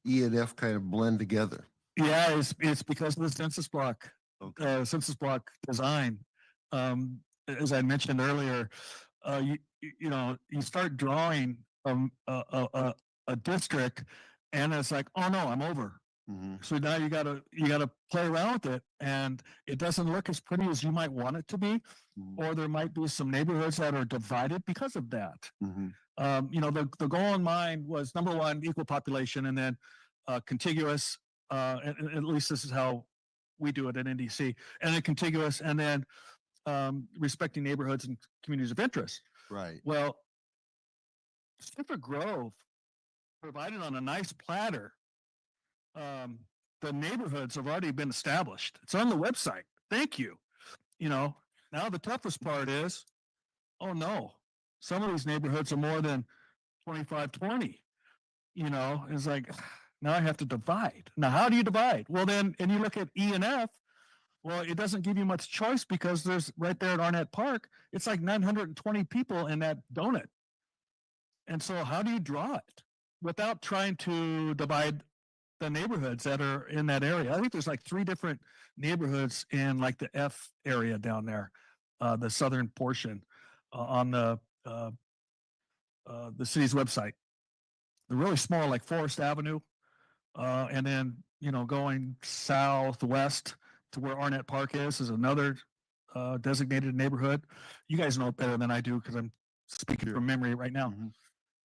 E and F kind of blend together. Yeah, it's because of the census block, census block design. As I mentioned earlier, you know, you start drawing a district and it's like, oh no, I'm over. So now you gotta play around with it, and it doesn't look as pretty as you might want it to be, or there might be some neighborhoods that are divided because of that. You know, the goal in mind was number one, equal population, and then contiguous. And at least this is how we do it at NDC, and then contiguous, and then respecting neighborhoods and communities of interest. Right. Well, Stiffer Grove provided on a nice platter. The neighborhoods have already been established. It's on the website. Thank you. You know, now the toughest part is, oh no, some of these neighborhoods are more than 25-20. You know, it's like, now I have to divide. Now, how do you divide? Well, then, and you look at E and F, well, it doesn't give you much choice because there's right there at Arnett Park, it's like 920 people in that donut. And so how do you draw it without trying to divide the neighborhoods that are in that area? I think there's like 3 different neighborhoods in like the F area down there, the southern portion on the city's website. They're really small, like Forest Avenue, and then, you know, going southwest to where Arnett Park is another designated neighborhood. You guys know it better than I do because I'm speaking from memory right now.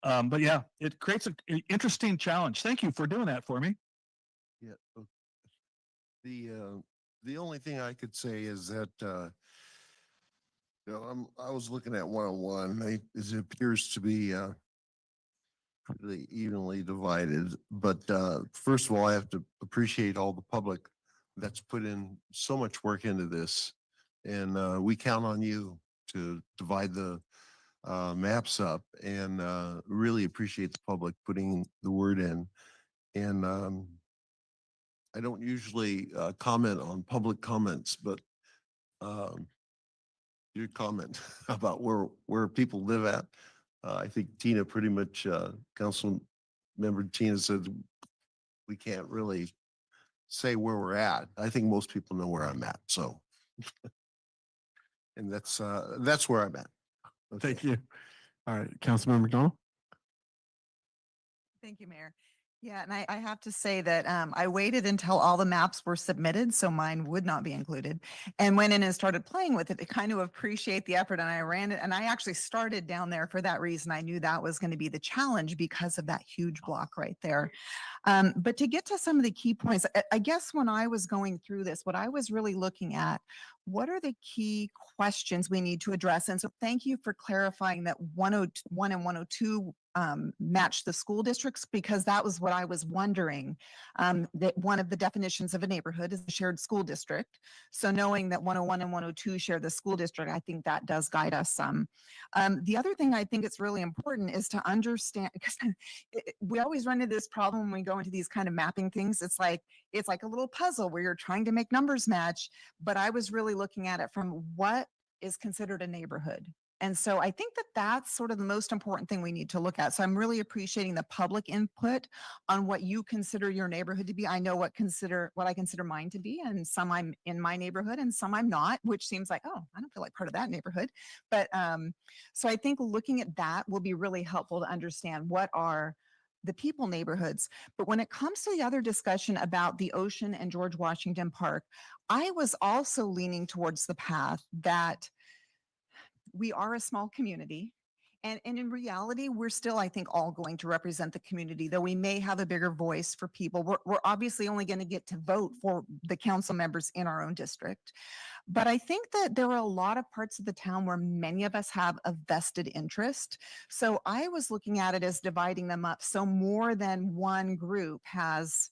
But yeah, it creates an interesting challenge. Thank you for doing that for me. Yeah. The only thing I could say is that you know, I was looking at 101. It appears to be pretty evenly divided. But first of all, I have to appreciate all the public that's put in so much work into this, and we count on you to divide the maps up, and really appreciate the public putting the word in. And I don't usually comment on public comments, but your comment about where people live at, I think Tina pretty much, Council Member Tina said we can't really say where we're at. I think most people know where I'm at, so. And that's where I'm at. Thank you. All right, Councilmember McDonald. Thank you, Mayor. Yeah, and I have to say that I waited until all the maps were submitted, so mine would not be included, and went in and started playing with it to kind of appreciate the effort. And I ran it, and I actually started down there for that reason. I knew that was going to be the challenge because of that huge block right there. But to get to some of the key points, I guess when I was going through this, what I was really looking at, what are the key questions we need to address? And so thank you for clarifying that 101 and 102 match the school districts, because that was what I was wondering. That one of the definitions of a neighborhood is a shared school district. So knowing that 101 and 102 share the school district, I think that does guide us some. The other thing I think it's really important is to understand, because we always run into this problem when we go into these kind of mapping things. It's like a little puzzle where you're trying to make numbers match, but I was really looking at it from what is considered a neighborhood. And so I think that that's sort of the most important thing we need to look at. So I'm really appreciating the public input on what you consider your neighborhood to be. I know what I consider mine to be, and some I'm in my neighborhood and some I'm not, which seems like, oh, I don't feel like part of that neighborhood. But so I think looking at that will be really helpful to understand what are the people neighborhoods. But when it comes to the other discussion about the ocean and George Washington Park, I was also leaning towards the path that we are a small community. And in reality, we're still, I think, all going to represent the community, though we may have a bigger voice for people. We're obviously only going to get to vote for the council members in our own district. But I think that there are a lot of parts of the town where many of us have a vested interest. So I was looking at it as dividing them up. So more than one group has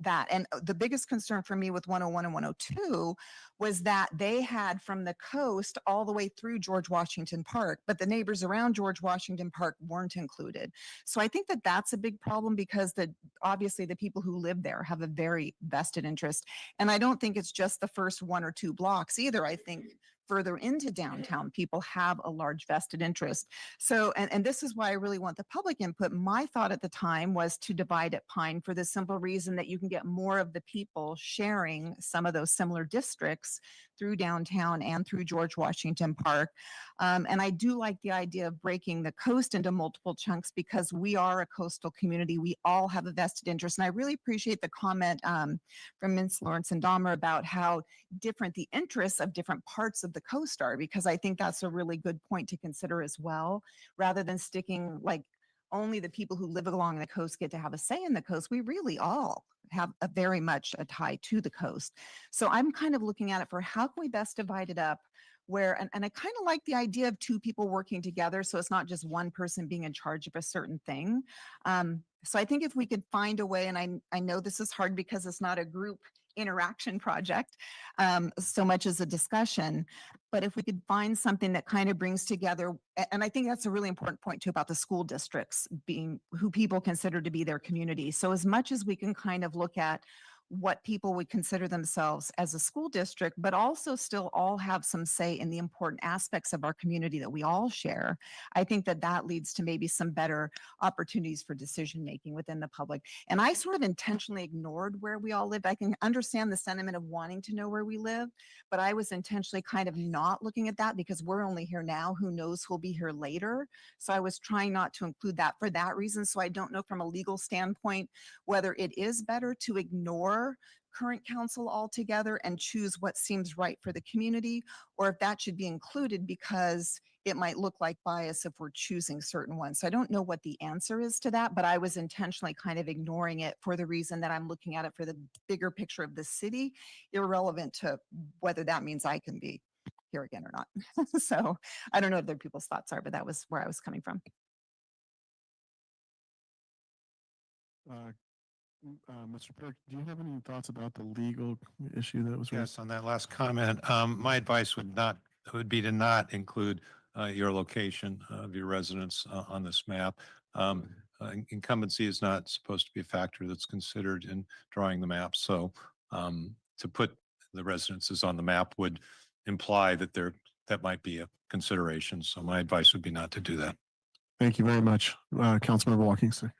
that. And the biggest concern for me with 101 and 102 was that they had from the coast all the way through George Washington Park, but the neighbors around George Washington Park weren't included. So I think that that's a big problem, because obviously the people who live there have a very vested interest. And I don't think it's just the first 1 or 2 blocks either. I think further into downtown, people have a large vested interest. So, and this is why I really want the public input. My thought at the time was to divide at Pine for the simple reason that you can get more of the people sharing some of those similar districts through downtown and through George Washington Park. And I do like the idea of breaking the coast into multiple chunks because we are a coastal community. We all have a vested interest. And I really appreciate the comment from Ms. Lawrence and Dahmer about how different the interests of different parts of the coast are, because I think that's a really good point to consider as well, rather than sticking like only the people who live along the coast get to have a say in the coast. We really all have a very much a tie to the coast. So I'm kind of looking at it for how can we best divide it up where, and I kind of like the idea of two people working together. So it's not just one person being in charge of a certain thing. So I think if we could find a way, and I know this is hard because it's not a group interaction project so much as a discussion, but if we could find something that kind of brings together, and I think that's a really important point too about the school districts being who people consider to be their community. So as much as we can kind of look at what people would consider themselves as a school district, but also still all have some say in the important aspects of our community that we all share. I think that that leads to maybe some better opportunities for decision making within the public. And I sort of intentionally ignored where we all lived. I can understand the sentiment of wanting to know where we live, but I was intentionally kind of not looking at that because we're only here now. Who knows who'll be here later? So I was trying not to include that for that reason. So I don't know from a legal standpoint whether it is better to ignore current council altogether and choose what seems right for the community, or if that should be included because it might look like bias if we're choosing certain ones. So I don't know what the answer is to that, but I was intentionally kind of ignoring it for the reason that I'm looking at it for the bigger picture of the city, irrelevant to whether that means I can be here again or not. So I don't know what other people's thoughts are, but that was where I was coming from. Mr. Perk, do you have any thoughts about the legal issue that was raised? Yes, on that last comment, my advice would be to not include your location of your residence on this map. Incumbency is not supposed to be a factor that's considered in drawing the map. So to put the residences on the map would imply that that might be a consideration. So my advice would be not to do that. Thank you very much, Councilmember Walkington.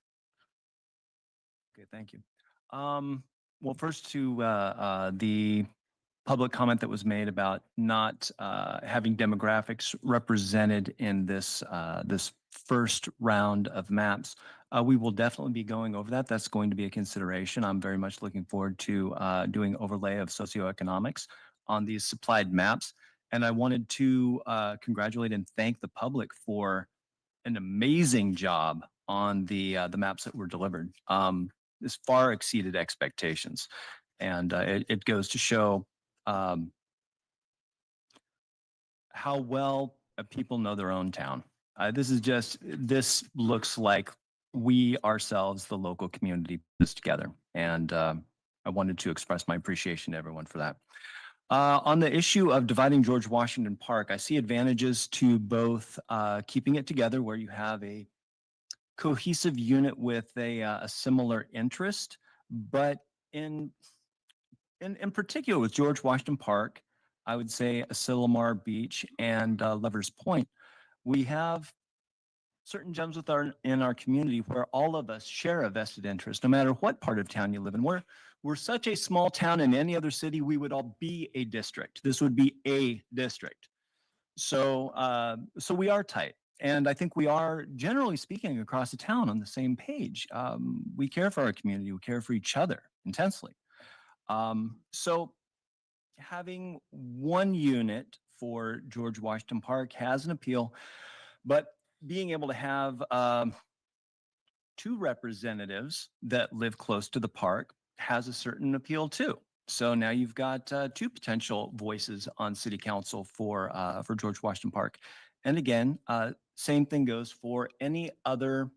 Okay, thank you. Well, first to the public comment that was made about not having demographics represented in this this first round of maps. We will definitely be going over that. That's going to be a consideration. I'm very much looking forward to doing overlay of socioeconomics on these supplied maps. And I wanted to congratulate and thank the public for an amazing job on the maps that were delivered. This far exceeded expectations. And it goes to show how well people know their own town. This looks like we ourselves, the local community, put this together. And I wanted to express my appreciation to everyone for that. On the issue of dividing George Washington Park, I see advantages to both keeping it together where you have a cohesive unit with a similar interest, but in particular with George Washington Park, I would say Asilomar Beach and Lovers Point, we have certain gems in our community where all of us share a vested interest, no matter what part of town you live in. We're such a small town. In any other city, we would all be a district. This would be a district. So we are tight. And I think we are, generally speaking, across the town on the same page. We care for our community. We care for each other intensely. So having one unit for George Washington Park has an appeal, but being able to have two representatives that live close to the park has a certain appeal too. So now you've got two potential voices on city council for George Washington Park. And again, same thing goes for any other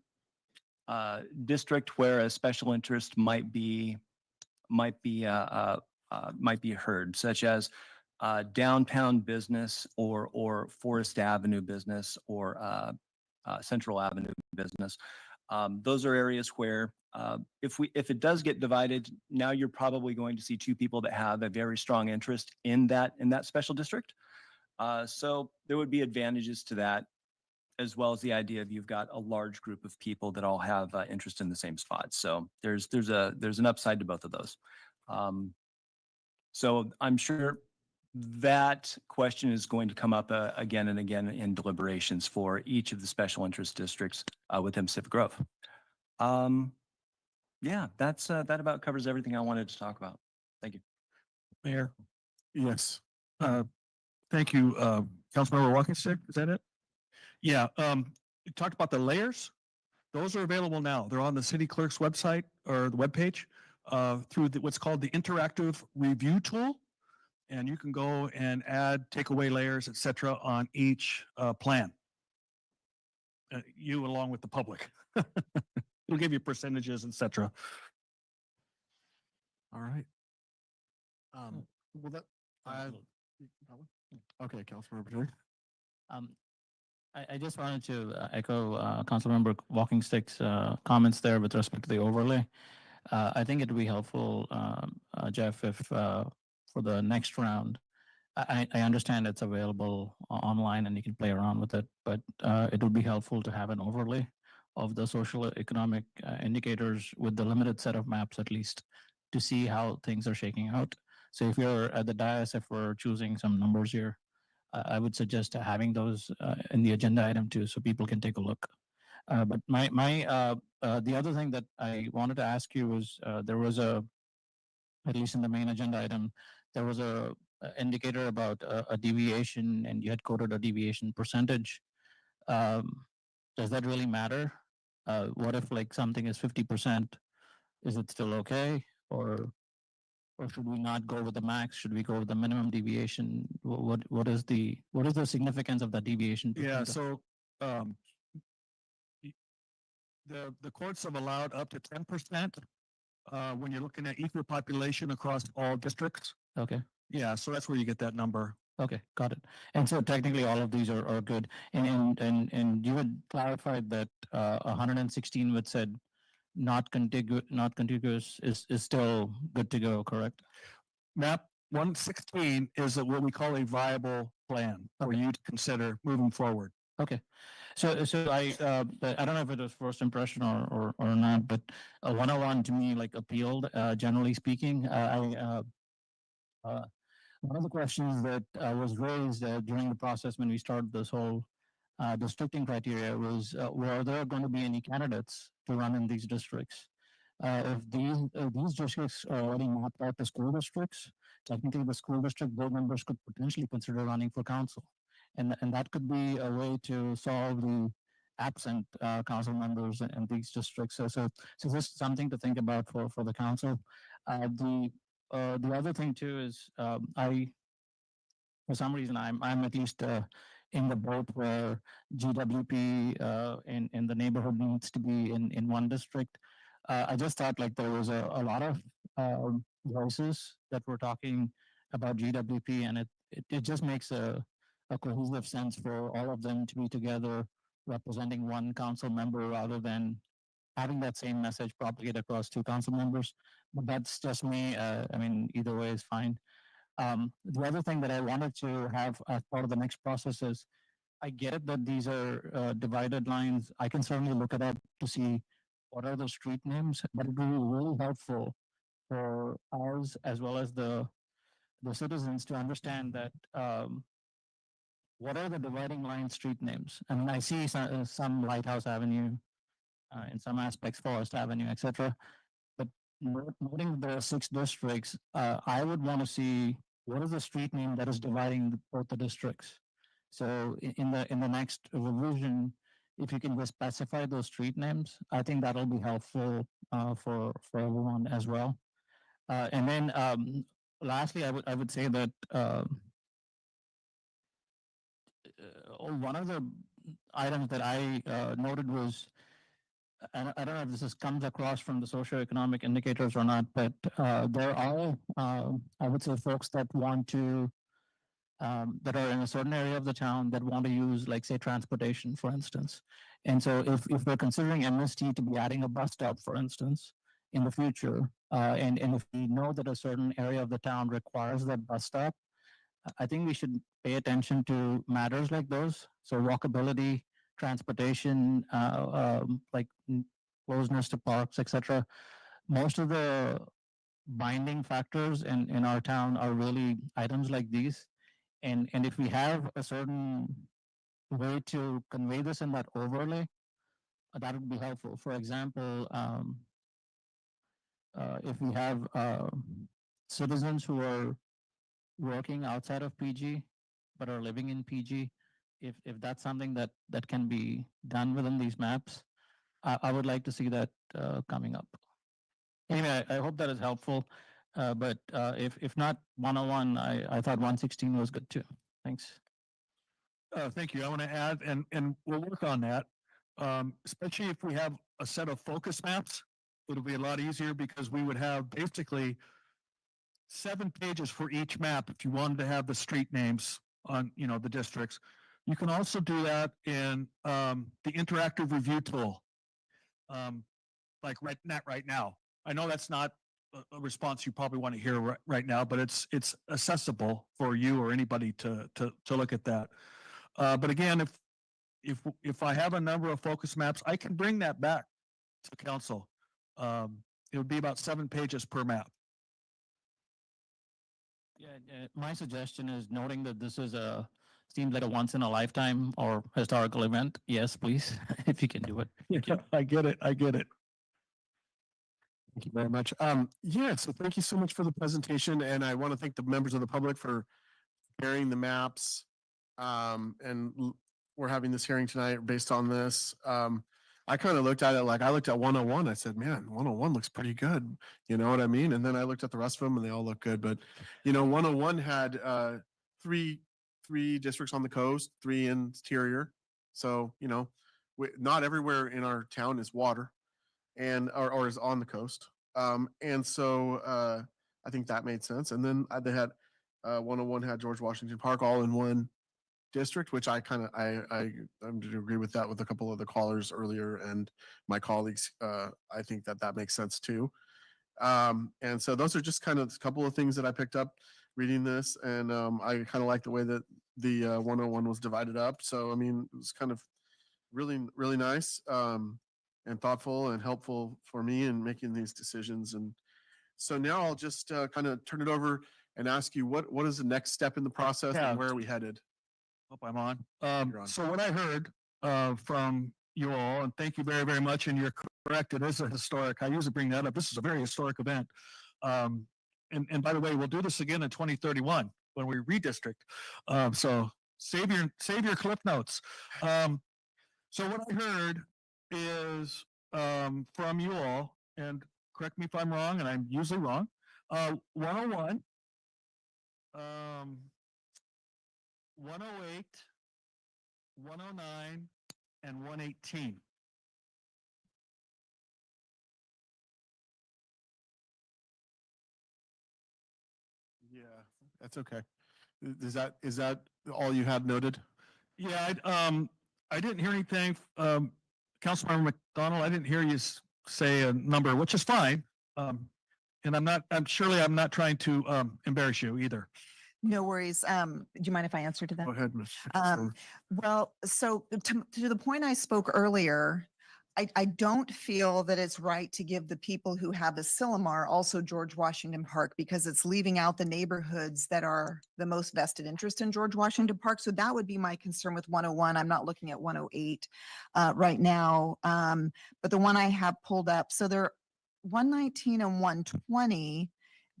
district where a special interest might be heard, such as downtown business or Forest Avenue business or Central Avenue business. Those are areas where if it does get divided, now you're probably going to see two people that have a very strong interest in that special district. So there would be advantages to that, as well as the idea of you've got a large group of people that all have interest in the same spot. So there's an upside to both of those. So I'm sure that question is going to come up again and again in deliberations for each of the special interest districts within Pacific Grove. Yeah, that about covers everything I wanted to talk about. Thank you. Mayor. Yes. Thank you, Councilmember Walkingstick. Is that it? Yeah. You talked about the layers. Those are available now. They're on the city clerk's website or the webpage through what's called the interactive review tool. And you can go and add, take away layers, et cetera, on each plan. You along with the public. It'll give you percentages, et cetera. All right. Well, that, okay, Councilmember Perry. I just wanted to echo Councilmember Walkingstick's comments there with respect to the overlay. I think it'd be helpful, Jeff, if for the next round, I understand it's available online and you can play around with it, but it would be helpful to have an overlay of the social economic indicators with the limited set of maps, at least, to see how things are shaking out. So if you're at the dais, if we're choosing some numbers here, I would suggest having those in the agenda item too, so people can take a look. But the other thing that I wanted to ask you was there was at least in the main agenda item, there was a indicator about a deviation, and you had quoted a deviation percentage. Does that really matter? What if like something is 50%? Is it still okay, or should we not go with the max? Should we go with the minimum deviation? What is the significance of that deviation? Yeah. So the courts have allowed up to 10% when you're looking at equal population across all districts. Okay. Yeah. So that's where you get that number. Okay, got it. And so technically all of these are good. And you had clarified that 116 which said not contiguous is still good to go, correct? Map 116 is what we call a viable plan for you to consider moving forward. Okay. So I don't know if it was first impression or not, but 101 to me like appealed, generally speaking. One of the questions that was raised during the process when we started this whole districting criteria was, were there going to be any candidates to run in these districts? If these districts are already mapped out to school districts, technically the school district board members could potentially consider running for council. And that could be a way to solve the absent council members in these districts. So just something to think about for the council. The other thing too is for some reason I'm at least in the boat where GWP in the neighborhood needs to be in one district. I just thought like there was a lot of voices that were talking about GWP, and it just makes a cohesive sense for all of them to be together representing one council member rather than having that same message propagate across two council members. But that's just me. I mean, either way is fine. The other thing that I wanted to have as part of the next process is, I get it that these are divided lines. I can certainly look it up to see what are the street names, but it will be really helpful for ours as well as the citizens to understand that what are the dividing line street names. I mean, I see some Lighthouse Avenue, in some aspects Forest Avenue, etc. But noting there are 6 districts, I would want to see what is the street name that is dividing both the districts. So in the next revision, if you can just specify those street names, I think that'll be helpful for everyone as well. And then lastly, I would say that one of the items that I noted was, and I don't know if this comes across from the socioeconomic indicators or not, but there are, I would say, folks that want to, that are in a certain area of the town that want to use, like, say, transportation, for instance. And so if we're considering MST to be adding a bus stop, for instance, in the future, and if we know that a certain area of the town requires that bus stop, I think we should pay attention to matters like those. So walkability, transportation, closeness to parks, etc. Most of the binding factors in our town are really items like these. And if we have a certain way to convey this in that overlay, that would be helpful. For example, if we have citizens who are working outside of PG but are living in PG, if that's something that can be done within these maps, I would like to see that coming up. Anyway, I hope that is helpful. But if not 101, I thought 116 was good too. Thanks. Thank you. I want to add, and we'll work on that. Especially if we have a set of focus maps, it'll be a lot easier because we would have basically 7 pages for each map if you wanted to have the street names on, the districts. You can also do that in the interactive review tool, like right now. I know that's not a response you probably want to hear right now, but it's accessible for you or anybody to look at that. But again, if I have a number of focus maps, I can bring that back to council. It would be about 7 pages per map. Yeah, my suggestion is noting that this is seems like a once in a lifetime or historical event. Yes, please, if you can do it. Yeah, I get it. Thank you very much. So thank you so much for the presentation, and I want to thank the members of the public for sharing the maps. We're having this hearing tonight based on this. I kind of looked at it like I looked at 101. I said, man, 101 looks pretty good. You know what I mean? And then I looked at the rest of them and they all look good. But, 101 had three districts on the coast, 3 interior. So, not everywhere in our town is water or is on the coast. And so I think that made sense. And then they had 101 had George Washington Park all in one district, which I do agree with that with a couple of the callers earlier and my colleagues. I think that makes sense too. And so those are just kind of a couple of things that I picked up reading this, and I kind of like the way that the 101 was divided up. So I mean, it was kind of really, really nice and thoughtful and helpful for me in making these decisions. And so now I'll just kind of turn it over and ask you what is the next step in the process Yeah. and where are we headed? Hope I'm on. You're on. So what I heard from you all, and thank you very, very much, and you're correct, it is a historic, I usually bring that up, this is a very historic event. And by the way, we'll do this again in 2031 when we redistrict. So save your clip notes. So what I heard is from you all, and correct me if I'm wrong, and I'm usually wrong, 101, 108, 109, and 118. Yeah, that's okay. Is that all you had noted? Yeah, I didn't hear anything. Councilmember McDonald, I didn't hear you say a number, which is fine. And I'm not trying to embarrass you either. No worries. Do you mind if I answer to that? Go ahead, Ms. Well, so to the point I spoke earlier, I don't feel that it's right to give the people who have a Silmar also George Washington Park because it's leaving out the neighborhoods that are the most vested interest in George Washington Park. So that would be my concern with 101. I'm not looking at 108 right now, but the one I have pulled up. So they're 119 and 120.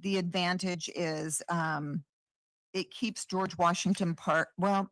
The advantage is it keeps George Washington Park. Well,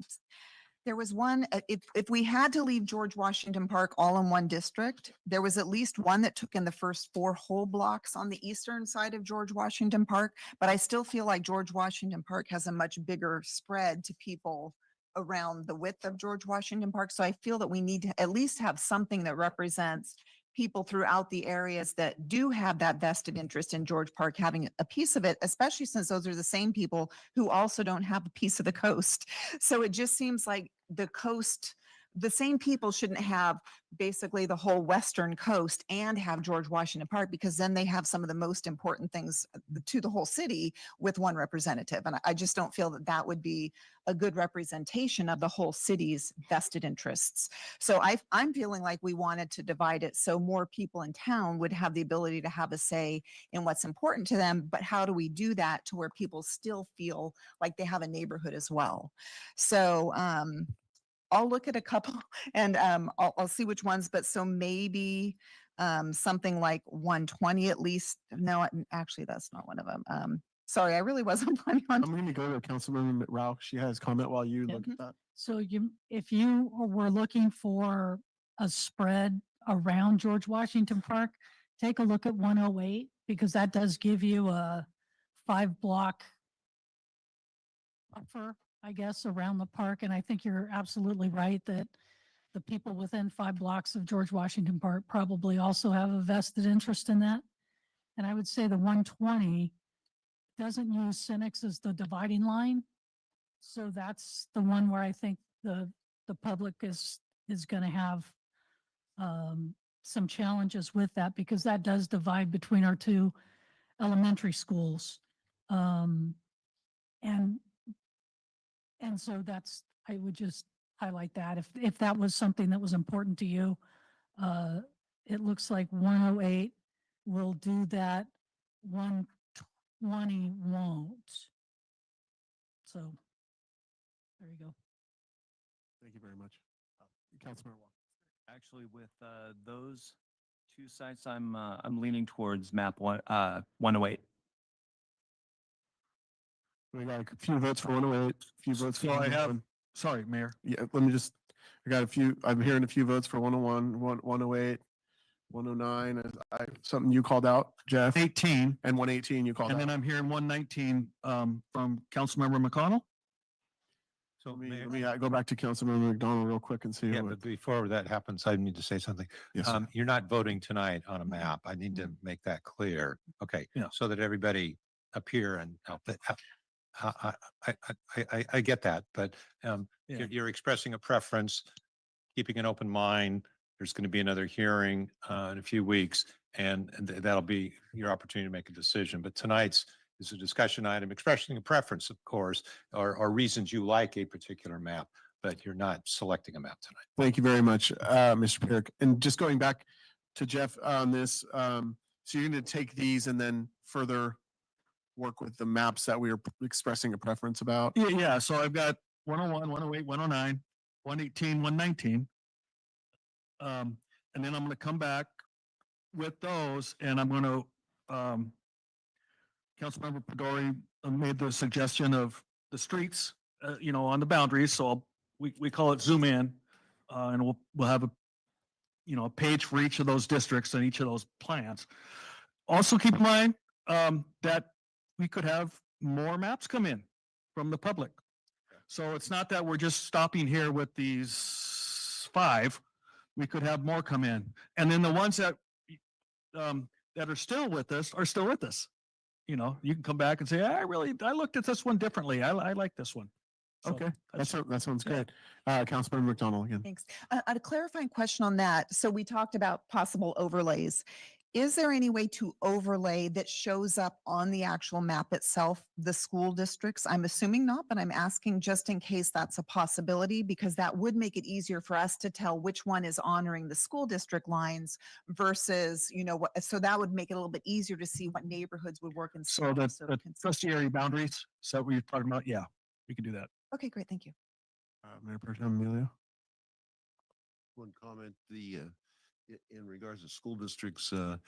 there was one, if we had to leave George Washington Park all in one district, there was at least one that took in the first 4 whole blocks on the eastern side of George Washington Park. But I still feel like George Washington Park has a much bigger spread to people around the width of George Washington Park. So I feel that we need to at least have something that represents people throughout the areas that do have that vested interest in George Park having a piece of it, especially since those are the same people who also don't have a piece of the coast. So it just seems like the coast the same people shouldn't have basically the whole western coast and have George Washington Park, because then they have some of the most important things to the whole city with one representative. And I just don't feel that that would be a good representation of the whole city's vested interests. So I'm feeling like we wanted to divide it so more people in town would have the ability to have a say in what's important to them. But how do we do that to where people still feel like they have a neighborhood as well? So I'll look at a couple and I'll see which ones, but so maybe something like 120 at least. No, actually, that's not one of them. Sorry, I really wasn't planning on. I'm going to go to Councilmember Rauch. She has comment while you look at that. So if you were looking for a spread around George Washington Park, take a look at 108, because that does give you a 5-block buffer, I guess, around the park. And I think you're absolutely right that the people within 5 blocks of George Washington Park probably also have a vested interest in that. And I would say the 120 doesn't use Senex as the dividing line. So that's the one where I think the public is going to have some challenges with that, because that does divide between our 2 elementary schools. And so I would just highlight that if that was something that was important to you. It looks like 108 will do that, 120 won't. So there you go. Thank you very much. Councilmember Walker. Actually, with those 2 sites, I'm leaning towards map 108. We got a few votes for 108, a few votes for So I have, 101. sorry, Mayor. Yeah, let me just, I got a few, I'm hearing a few votes for 101, 108, 109, something you called out, Jeff. 18. And 118 you called And out. then I'm hearing 119 from Councilmember McConnell. So Let me go back to Councilmember McDonald real quick and see. Yeah, what- but before that happens, I need to say something. Yes, sir. You're not voting tonight on a map. I need to make that clear. Okay, Yeah. so that everybody up here and I get that, but Yeah. you're expressing a preference, keeping an open mind. There's going to be another hearing in a few weeks, and that'll be your opportunity to make a decision. But tonight's is a discussion item, expressing a preference, of course, or reasons you like a particular map, but you're not selecting a map tonight. Thank you very much, Mr. Pierrick. And just going back to Jeff on this, so you're going to take these and then further work with the maps that we are expressing a preference about? Yeah, so I've got 101, 108, 109, 118, 119. And then I'm going to come back with those, and I'm going to, Councilmember Pedori made the suggestion of the streets, on the boundaries, so we call it zoom in, and we'll have a page for each of those districts and each of those plans. Also keep in mind that we could have more maps come in from the public. So it's not that we're just stopping here with these 5. We could have more come in. And then the ones that are still with us are still with us. You can come back and say, I looked at this one differently. I like this one. So Okay, that sounds great. Councilmember McDonald again. Thanks. A clarifying question on that. So we talked about possible overlays. Is there any way to overlay that shows up on the actual map itself, the school districts? I'm assuming not, but I'm asking just in case that's a possibility, because that would make it easier for us to tell which one is honoring the school district lines versus, so that would make it a little bit easier to see what neighborhoods would work in. So the trustee area boundaries, is that what you're talking about? Yeah, we can do that. Okay, great. Thank you. Mayor Pro Tem Emilio? One comment, in regards to school districts, the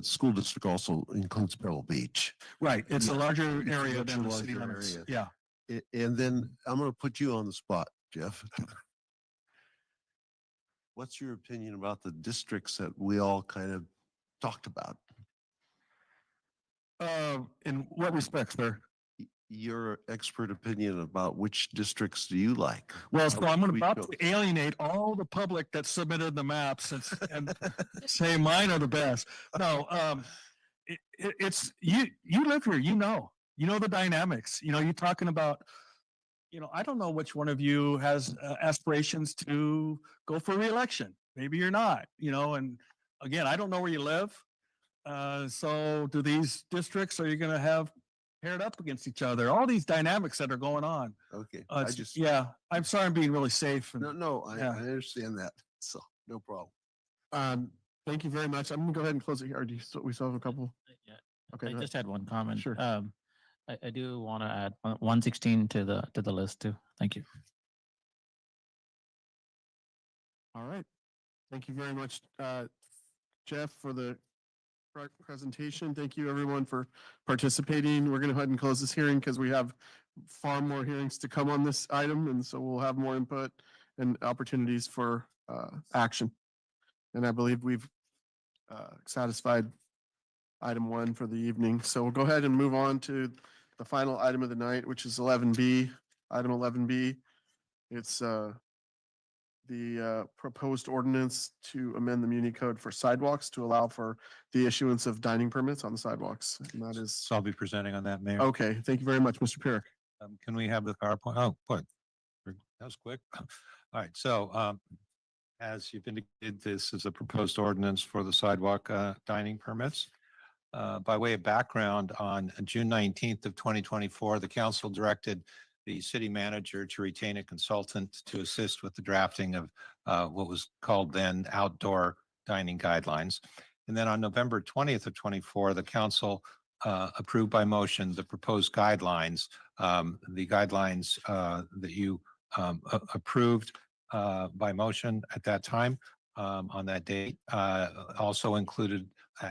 school district also includes Pebble Beach. Right, it's a larger It's a area much than the city larger limits. area. Yeah. And then I'm going to put you on the spot, Jeff. What's your opinion about the districts that we all kind of talked about? In what respects, sir? Your expert opinion about which districts do you like? Well, so I'm We about chose. to alienate all the public that submitted the maps and say mine are the best. No, it's you live here, you know the dynamics. You're talking about I don't know which one of you has aspirations to go for reelection. Maybe you're not, and again, I don't know where you live. So do these districts, are you going to have paired up against each other? All these dynamics that are going on. Okay, Yeah, I'm sorry I'm being really safe. no, I yeah. understand that. So no problem. Thank you very much. I'm gonna go ahead and close it here. Or do you still, we still have a couple? Yeah, Okay. I go ahead. just had one comment. Sure. I do want to add 116 to the list too. Thank you. All right. Thank you very much, Jeff, for the presentation. Thank you everyone for participating. We're going to go ahead and close this hearing because we have far more hearings to come on this item. And so we'll have more input and opportunities for action. And I believe we've satisfied item 1 for the evening. So we'll go ahead and move on to the final item of the night, which is 11B. Item 11B. It's the proposed ordinance to amend the Muni Code for sidewalks to allow for the issuance of dining permits on the sidewalks. And that is, So I'll be presenting on that, Mayor. okay. Thank you very much, Mr. Pierre. Can we have the PowerPoint? Oh, what? That was quick. All right, so as you've indicated, this is a proposed ordinance for the sidewalk dining permits. By way of background, on June 19th of 2024, the council directed the city manager to retain a consultant to assist with the drafting of what was called then outdoor dining guidelines. And then on November 20th of 24, the council approved by motion the proposed guidelines. The guidelines that you approved by motion at that time on that date also included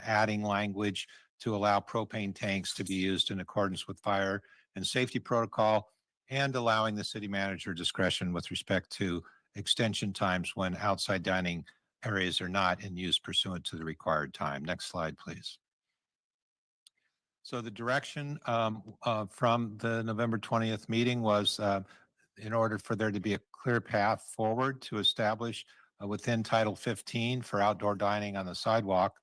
adding language to allow propane tanks to be used in accordance with fire and safety protocol, and allowing the city manager discretion with respect to extension times when outside dining areas are not in use pursuant to the required time. Next slide, please. So the direction from the November 20th meeting was in order for there to be a clear path forward to establish within Title 15 for outdoor dining on the sidewalk,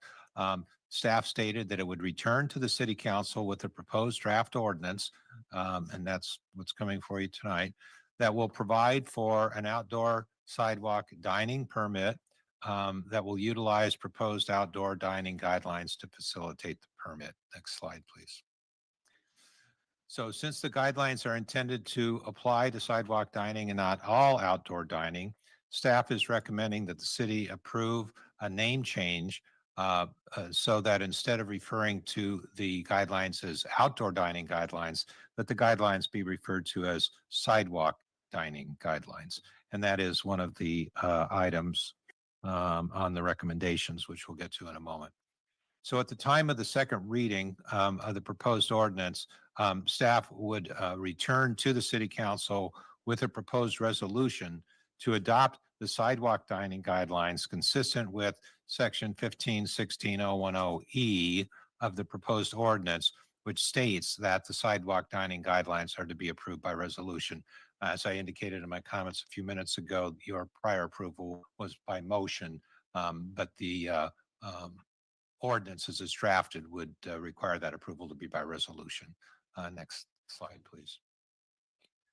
staff stated that it would return to the city council with a proposed draft ordinance, and that's what's coming for you tonight, that will provide for an outdoor sidewalk dining permit that will utilize proposed outdoor dining guidelines to facilitate the permit. Next slide, please. So since the guidelines are intended to apply to sidewalk dining and not all outdoor dining, staff is recommending that the city approve a name change so that instead of referring to the guidelines as outdoor dining guidelines, that the guidelines be referred to as sidewalk dining guidelines. And that is one of the items on the recommendations, which we'll get to in a moment. So at the time of the second reading of the proposed ordinance, staff would return to the city council with a proposed resolution to adopt the sidewalk dining guidelines consistent with section 1516.010E of the proposed ordinance, which states that the sidewalk dining guidelines are to be approved by resolution. As I indicated in my comments a few minutes ago, your prior approval was by motion, but the ordinance as it's drafted would require that approval to be by resolution. Next slide, please.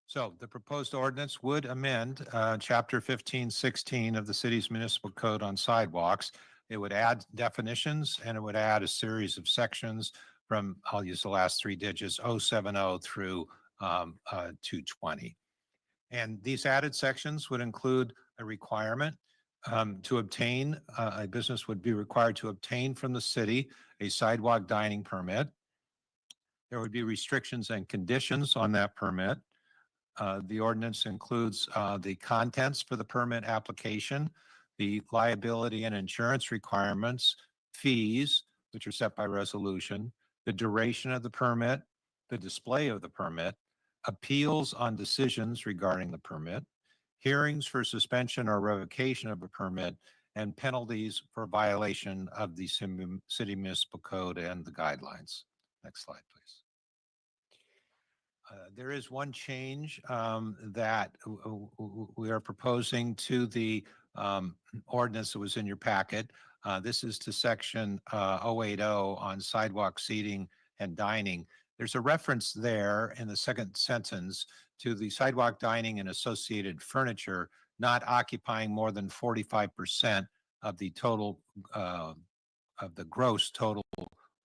So the proposed ordinance would amend Chapter 1516 of the city's municipal code on sidewalks. It would add definitions, and it would add a series of sections from, I'll use the last 3 digits, 070 through 220. And these added sections would include a requirement to obtain, a business would be required to obtain from the city a sidewalk dining permit. There would be restrictions and conditions on that permit. The ordinance includes the contents for the permit application, the liability and insurance requirements, fees, which are set by resolution, the duration of the permit, the display of the permit, appeals on decisions regarding the permit, hearings for suspension or revocation of a permit, and penalties for violation of the city municipal code and the guidelines. Next slide, please. There is one change that we are proposing to the ordinance that was in your packet. This is to section 080 on sidewalk seating and dining. There's a reference there in the second sentence to the sidewalk dining and associated furniture not occupying more than 45% of the total, of the gross total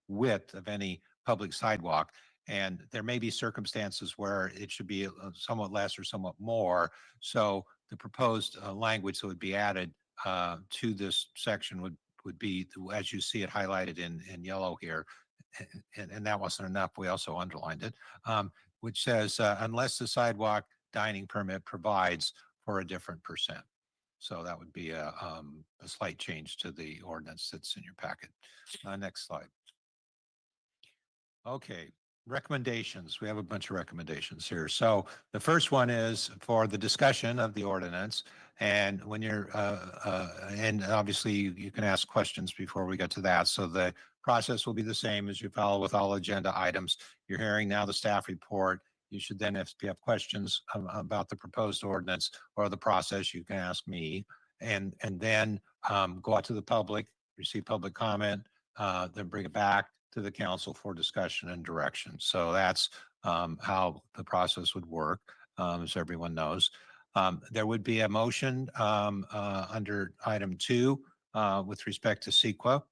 width of any public sidewalk. And there may be circumstances where it should be somewhat less or somewhat more. So the proposed language that would be added to this section would be, as you see it highlighted in yellow here, and that wasn't enough, we also underlined it, which says, unless the sidewalk dining permit provides for a different percent. So that would be a slight change to the ordinance that's in your packet. Next slide. Okay, recommendations. We have a bunch of recommendations here. So the first one is for the discussion of the ordinance. And when you're, and obviously you can ask questions before we get to that. So the process will be the same as you follow with all agenda items. You're hearing now the staff report. You should then, if you have questions about the proposed ordinance or the process, you can ask me. And then go out to the public, receive public comment, then bring it back to the council for discussion and direction. So that's how the process would work, as everyone knows. There would be a motion under item 2 with respect to CEQA.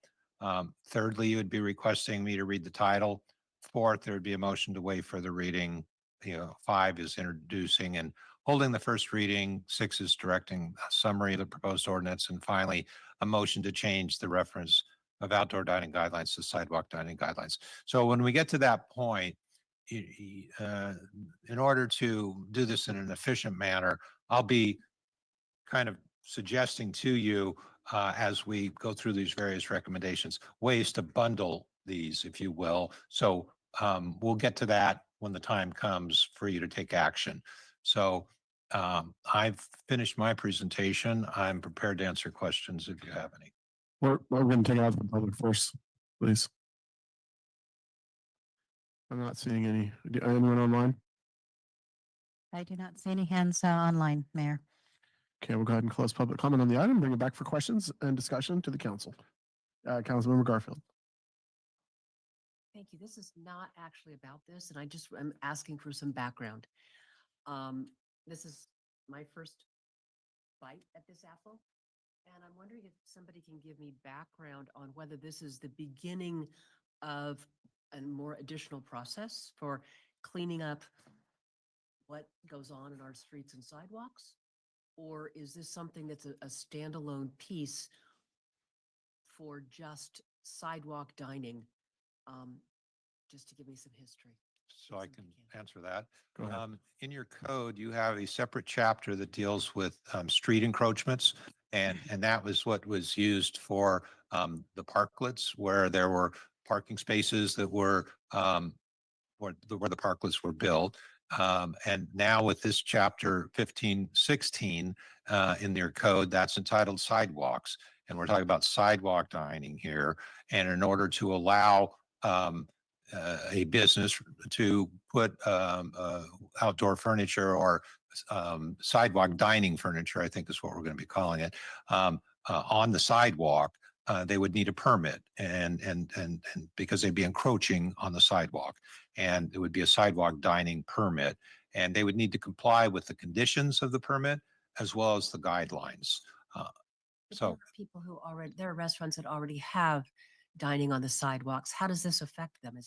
Thirdly, you would be requesting me to read the title. Fourth, there would be a motion to waive further reading. 5 is introducing and holding the first reading. 6 is directing a summary of the proposed ordinance. And finally, a motion to change the reference of outdoor dining guidelines to sidewalk dining guidelines. So when we get to that point, in order to do this in an efficient manner, I'll be kind of suggesting to you as we go through these various recommendations, ways to bundle these, if you will. So we'll get to that when the time comes for you to take action. So I've finished my presentation. I'm prepared to answer questions if you have any. We're going to take it out to the public first, please. I'm not seeing anyone online. I do not see any hands online, Mayor. Okay, we'll go ahead and close public comment on the item, bring it back for questions and discussion to the council. Councilmember Garfield. Thank you. This is not actually about this, and I just am asking for some background. This is my first bite at this apple, and I'm wondering if somebody can give me background on whether this is the beginning of a more additional process for cleaning up what goes on in our streets and sidewalks, or is this something that's a standalone piece for just sidewalk dining? Just to give me some history. So I can answer that. Go ahead. In your code, you have a separate chapter that deals with street encroachments. And that was what was used for the parklets, where there were parking spaces that were where the parklets were built. And now with this chapter 1516 in your code, that's entitled sidewalks. And we're talking about sidewalk dining here. And in order to allow a business to put outdoor furniture or sidewalk dining furniture, I think is what we're going to be calling it, on the sidewalk, they would need a permit and because they'd be encroaching on the sidewalk, and it would be a sidewalk dining permit, and they would need to comply with the conditions of the permit as well as the guidelines. But there are people who there are restaurants that already have dining on the sidewalks. How does this affect them?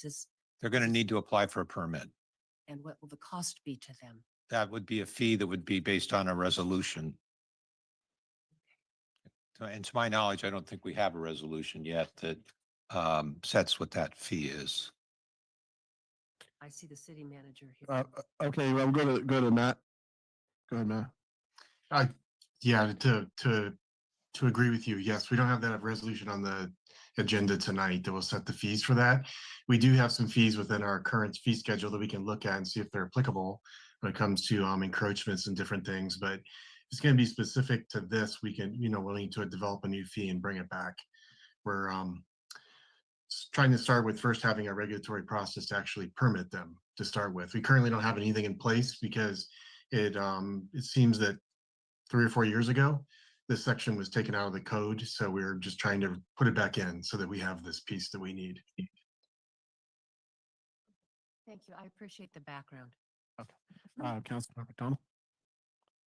They're going to need to apply for a permit. And what will the cost be to them? That would be a fee that would be based on a resolution. And to my knowledge, I don't think we have a resolution yet that sets what that fee is. I see the city manager here. Okay, well, go to Matt. Go ahead, Matt. Yeah, to agree with you, yes, we don't have that resolution on the agenda tonight that will set the fees for that. We do have some fees within our current fee schedule that we can look at and see if they're applicable when it comes to encroachments and different things. But if it's going to be specific to this, we can, we'll need to develop a new fee and bring it back. We're trying to start with first having a regulatory process to actually permit them to start with. We currently don't have anything in place because it seems that 3 or 4 years ago, this section was taken out of the code. So we're just trying to put it back in so that we have this piece that we need. Thank you. I appreciate the background. Councilmember McDonald?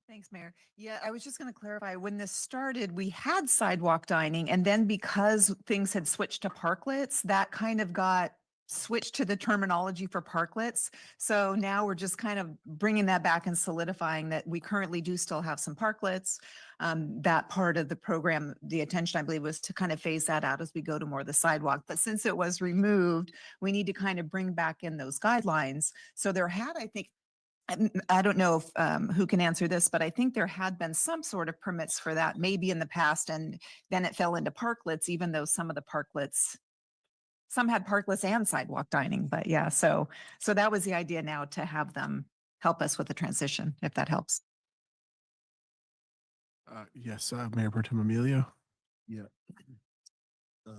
Thanks, Mayor. Yeah, I was just going to clarify, when this started, we had sidewalk dining, and then because things had switched to parklets, that kind of got switched to the terminology for parklets. So now we're just kind of bringing that back and solidifying that we currently do still have some parklets. That part of the program, the intention, I believe, was to kind of phase that out as we go to more of the sidewalk. But since it was removed, we need to kind of bring back in those guidelines. So there had, I think, I don't know if, who can answer this, but I think there had been some sort of permits for that maybe in the past, and then it fell into parklets, even though some of the parklets, some had parklets and sidewalk dining, but yeah, so that was the idea now, to have them help us with the transition, if that helps. Yes, Mayor Pro Tem Emilio. Yeah.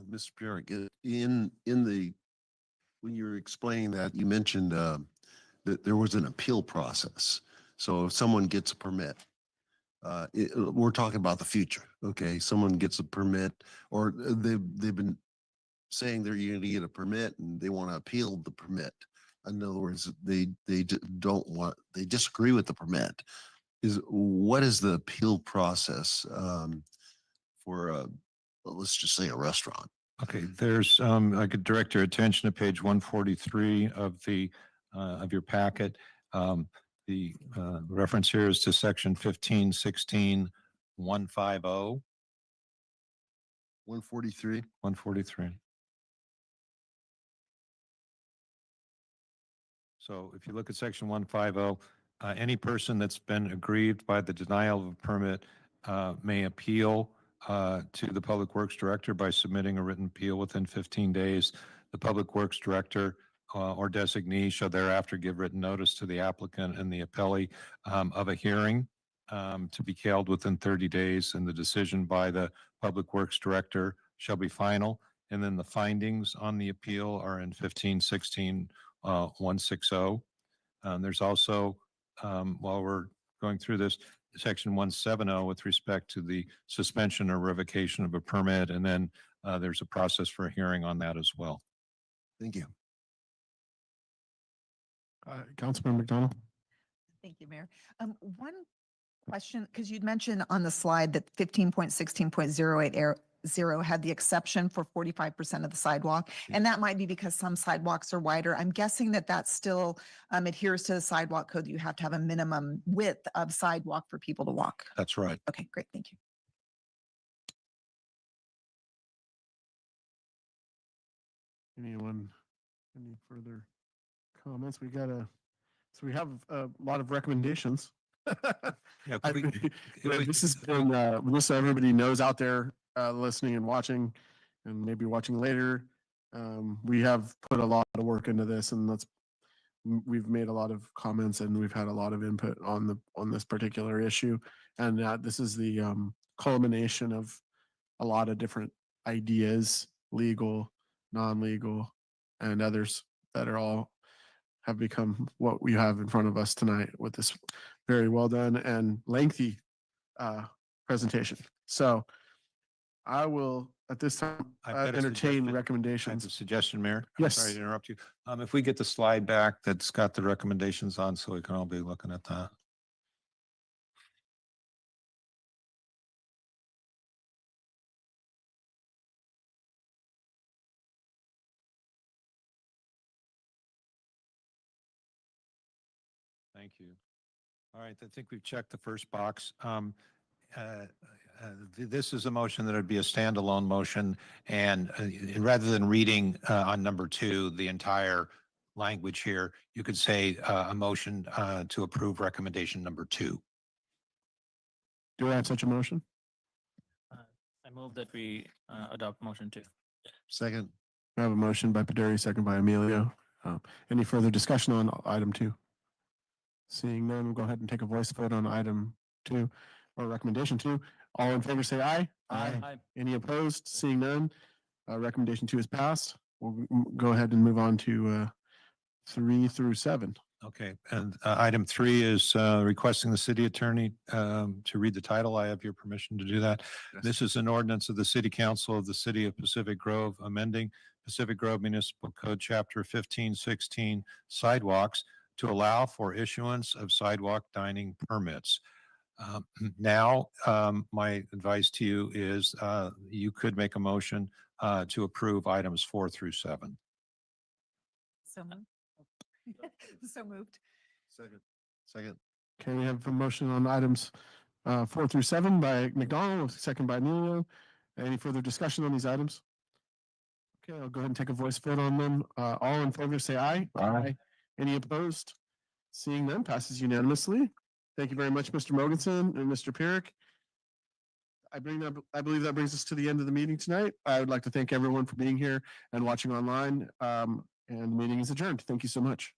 Mr. Pierre, when you were explaining that, you mentioned that there was an appeal process. So if someone gets a permit, we're talking about the future, okay? Someone gets a permit, or they've been saying they're going to get a permit and they want to appeal the permit. In other words, they disagree with the permit. What is the appeal process for let's just say a restaurant? Okay, there's, I could direct your attention to page 143 of your packet. The reference here is to section 1516 150. 143. 143. So if you look at section 150, any person that's been aggrieved by the denial of a permit may appeal to the Public Works Director by submitting a written appeal within 15 days. The Public Works Director or designee shall thereafter give written notice to the applicant and the appellee of a hearing to be held within 30 days, and the decision by the Public Works Director shall be final. And then the findings on the appeal are in 1516 160. There's also, while we're going through this, section 170 with respect to the suspension or revocation of a permit, and then there's a process for a hearing on that as well. Thank you. Councilmember McDonald? Thank you, Mayor. One question, because you'd mentioned on the slide that 15.16.08 had the exception for 45% of the sidewalk, and that might be because some sidewalks are wider. I'm guessing that that still adheres to the sidewalk code. You have to have a minimum width of sidewalk for people to walk. That's right. Okay, great. Thank you. Anyone, any further comments? We we have a lot of recommendations. Yeah, This has been, just so everybody knows out there listening and watching, and maybe watching later, we have put a lot of work into this, and we've made a lot of comments, and we've had a lot of input on this particular issue, and this is the culmination of a lot of different ideas, legal, non-legal, and others that are all have become what we have in front of us tonight with this very well done and lengthy presentation. So I will at this time I've got a entertain suggestion. I have recommendations. a suggestion, Mayor. I'm Yes. sorry to interrupt you. If we get the slide back that's got the recommendations on, so we can all be looking at that. Thank you. All right, I think we've checked the first box. This is a motion that would be a standalone motion, and rather than reading on number 2, the entire language here, you could say a motion to approve recommendation number 2. Do I have such a motion? I move that we adopt motion 2. Second. I have a motion by Paderi, second by Emilio. Any further discussion on item 2? Seeing none, we'll go ahead and take a voice vote on item 2 or recommendation 2. All in favor say aye. Aye. Any opposed? Seeing none, recommendation 2 is passed. We'll go ahead and move on to 3 through 7. Okay, and item 3 is requesting the city attorney to read the title. I have your permission to do that. Yes. This is an ordinance of the City Council of the City of Pacific Grove, amending Pacific Grove Municipal Code, Chapter 1516, sidewalks, to allow for issuance of sidewalk dining permits. Now, my advice to you is you could make a motion to approve items 4 through 7. So moved. So moved. Second. Okay, we have a motion on items 4 through 7 by McDonald, second by Emilio. Any further discussion on these items? Okay, I'll go ahead and take a voice vote on them. All in favor, say aye. Aye. Any opposed? Seeing none, passes unanimously. Thank you very much, Mr. Mogensen and Mr. Pierrick. I believe that brings us to the end of the meeting tonight. I would like to thank everyone for being here and watching online. And the meeting is adjourned. Thank you so much.